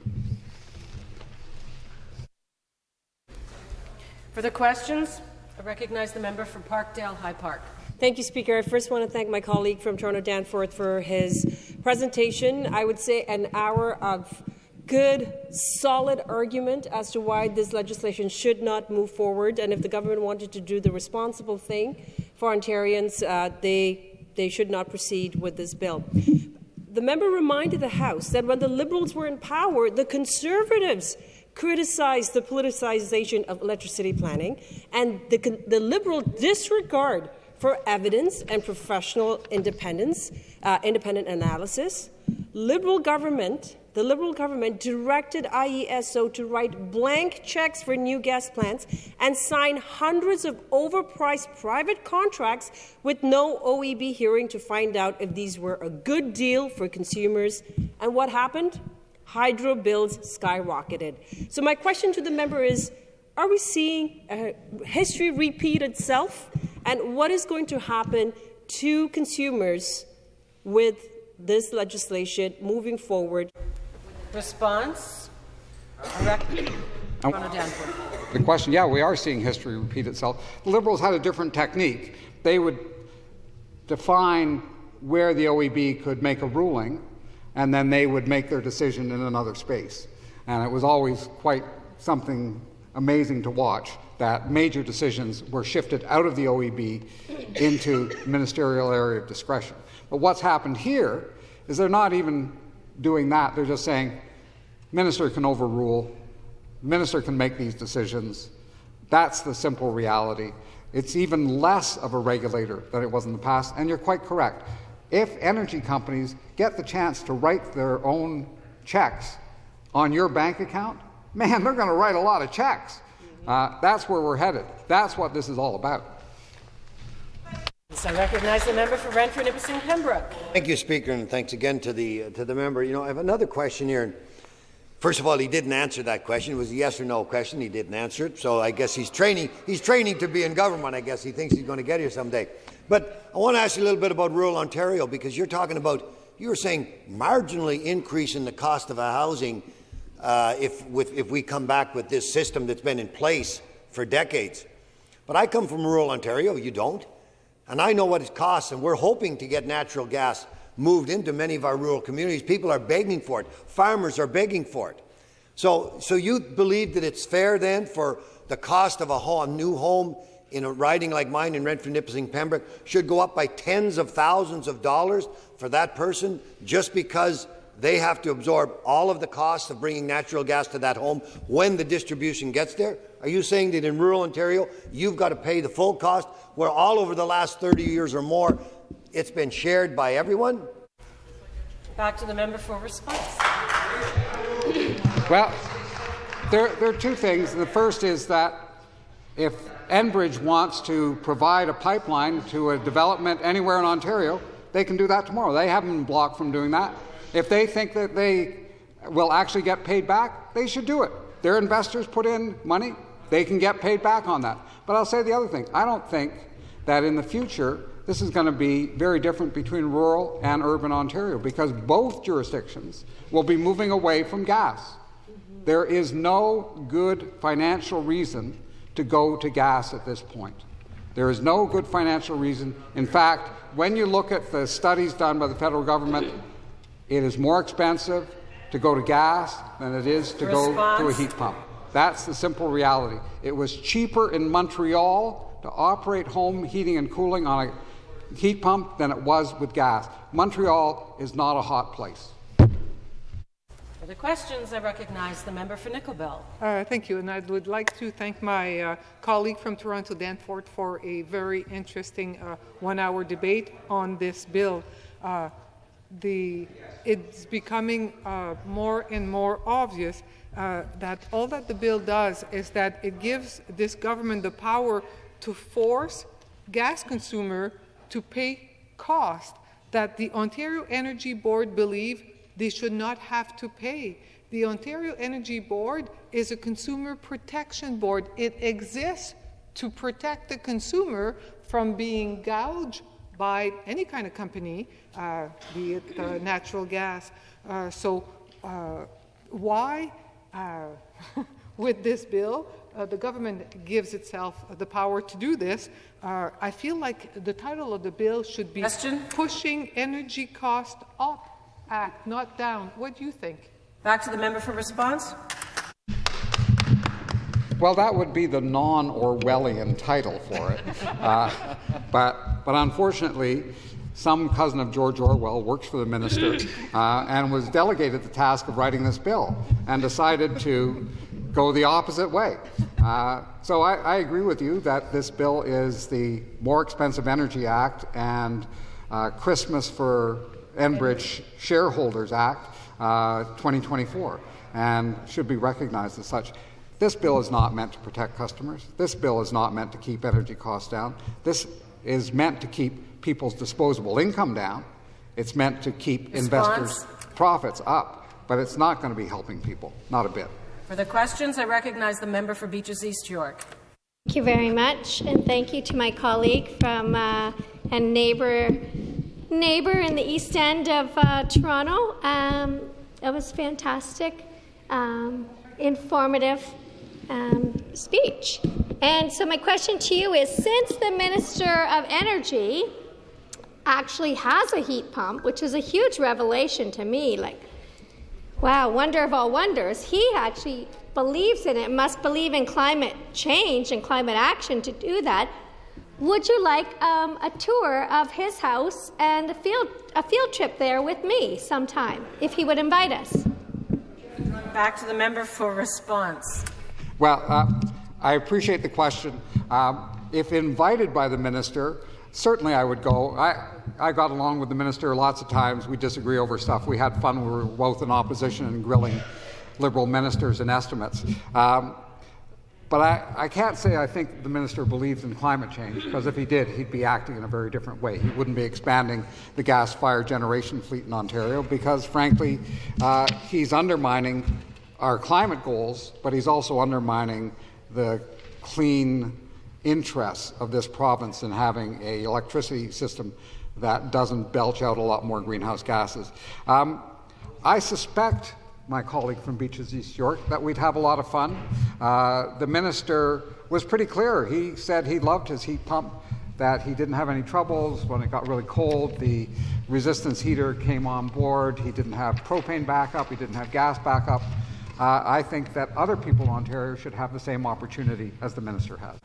For the questions, I recognize the member for Parkdale High Park. Thank you, Speaker. I first want to thank my colleague from Toronto-Danforth for his presentation. I would say an hour of good, solid argument as to why this legislation should not move forward. And if the government wanted to do the responsible thing for Ontarians, they should not proceed with this bill. The member reminded the House that when the Liberals were in power, the Conservatives criticized the politicization of electricity planning and the Liberal disregard for evidence and professional independent analysis. The Liberal government directed IESO to write blank checks for new gas plants and sign hundreds of overpriced private contracts with no OEB hearing to find out if these were a good deal for consumers. And what happened? Hydro bills skyrocketed. So my question to the member is, are we seeing history repeat itself? And what is going to happen to consumers with this legislation moving forward? Response, Toronto-Danforth. The question, yeah, we are seeing history repeat itself. The Liberals had a different technique. They would define where the OEB could make a ruling, and then they would make their decision in another space. And it was always quite something amazing to watch that major decisions were shifted out of the OEB into ministerial area of discretion. But what's happened here is they're not even doing that. They're just saying, minister can overrule, minister can make these decisions. That's the simple reality. It's even less of a regulator than it was in the past, and you're quite correct. If energy companies get the chance to write their own checks on your bank account, man, they're going to write a lot of checks. That's where we're headed. That's what this is all about. questions. I recognize the member for Renfrew-Nipissing-Pembroke. Thank you, Speaker, and thanks again to the member. I have another question here. First of all, he didn't answer that question. It was a yes or no question. He didn't answer it. So I guess he's training to be in government. I guess he thinks he's going to get here someday. But I want to ask you a little bit about rural Ontario, because you were saying marginally increasing the cost of a housing if we come back with this system that's been in place for decades. But I come from rural Ontario. You don't. And I know what it costs, and we're hoping to get natural gas moved into many of our rural communities. People are begging for it. Farmers are begging for it. So you believe that it's fair then for the cost of a new home in a riding like mine in Renfrew-Nipissing-Pembroke should go up by tens of thousands of dollars for that person just because they have to absorb all of the costs of bringing natural gas to that home when the distribution gets there? Are you saying that in rural Ontario you've got to pay the full cost, where all over the last 30 years or more it's been shared by everyone? Back to the member for response. Well, there are two things. The first is that if Enbridge wants to provide a pipeline to a development anywhere in Ontario, they can do that tomorrow. They haven't been blocked from doing that. If they think that they will actually get paid back, they should do it. Their investors put in money. They can get paid back on that. But I'll say the other thing. I don't think that in the future this is going to be very different between rural and urban Ontario, because both jurisdictions will be moving away from gas. There is no good financial reason to go to gas at this point. There is no good financial reason. In fact, when you look at the studies done by the federal government, it is more expensive to go to gas than it is to go to a heat pump. That's the simple reality. It was cheaper in Montreal to operate home heating and cooling on a heat pump than it was with gas. Montreal is not a hot place. For the questions, I recognize the member for Nickel Belt. Thank you, and I would like to thank my colleague from Toronto-Danforth for a very interesting one-hour debate on this bill. It's becoming more and more obvious that all that the bill does is that it gives this government the power to force gas consumer to pay costs that the Ontario Energy Board believe they should not have to pay. The Ontario Energy Board is a consumer protection board. It exists to protect the consumer from being gouged by any kind of company, be it natural gas. Why, with this bill, the government gives itself the power to do this? I feel like the title of the bill should be Pushing Energy Cost Up Act, not down. What do you think? Back to the member for response. Well, that would be the non-Orwellian title for it. But unfortunately, some cousin of George Orwell works for the minister and was delegated the task of writing this bill and decided to go the opposite way. So I agree with you that this bill is the More Expensive Energy Act and Christmas for Enbridge Shareholders Act 2024, and should be recognized as such. This bill is not meant to protect customers. This bill is not meant to keep energy costs down. This is meant to keep people's disposable income down. It's meant to keep investors' profits up, but it's not going to be helping people, not a bit. For the questions, I recognize the member for Beaches East York. Thank you very much, and thank you to my colleague from and neighbor in the East End of Toronto. It was fantastic, informative speech. And so my question to you is, since the Minister of Energy actually has a heat pump, which is a huge revelation to me, like, wow, wonder of all wonders, he actually believes in it, must believe in climate change and climate action to do that. Would you like a tour of his house and a field trip there with me sometime, if he would invite us? Back to the member for response. Well, I appreciate the question. If invited by the minister, certainly I would go. I got along with the minister lots of times. We disagree over stuff. We had fun. We were both in opposition and grilling Liberal ministers and estimates. But I can't say I think the minister believes in climate change, because if he did, he'd be acting in a very different way. He wouldn't be expanding the gas-fired generation fleet in Ontario because, frankly, he's undermining our climate goals, but he's also undermining the clean interests of this province in having an electricity system that doesn't belch out a lot more greenhouse gases. I suspect, my colleague from Beaches East York, that we'd have a lot of fun. The minister was pretty clear. He said he loved his heat pump, that he didn't have any troubles when it got really cold. The resistance heater came on board. He didn't have propane backup. He didn't have gas backup. I think that other people in Ontario should have the same opportunity as the minister has.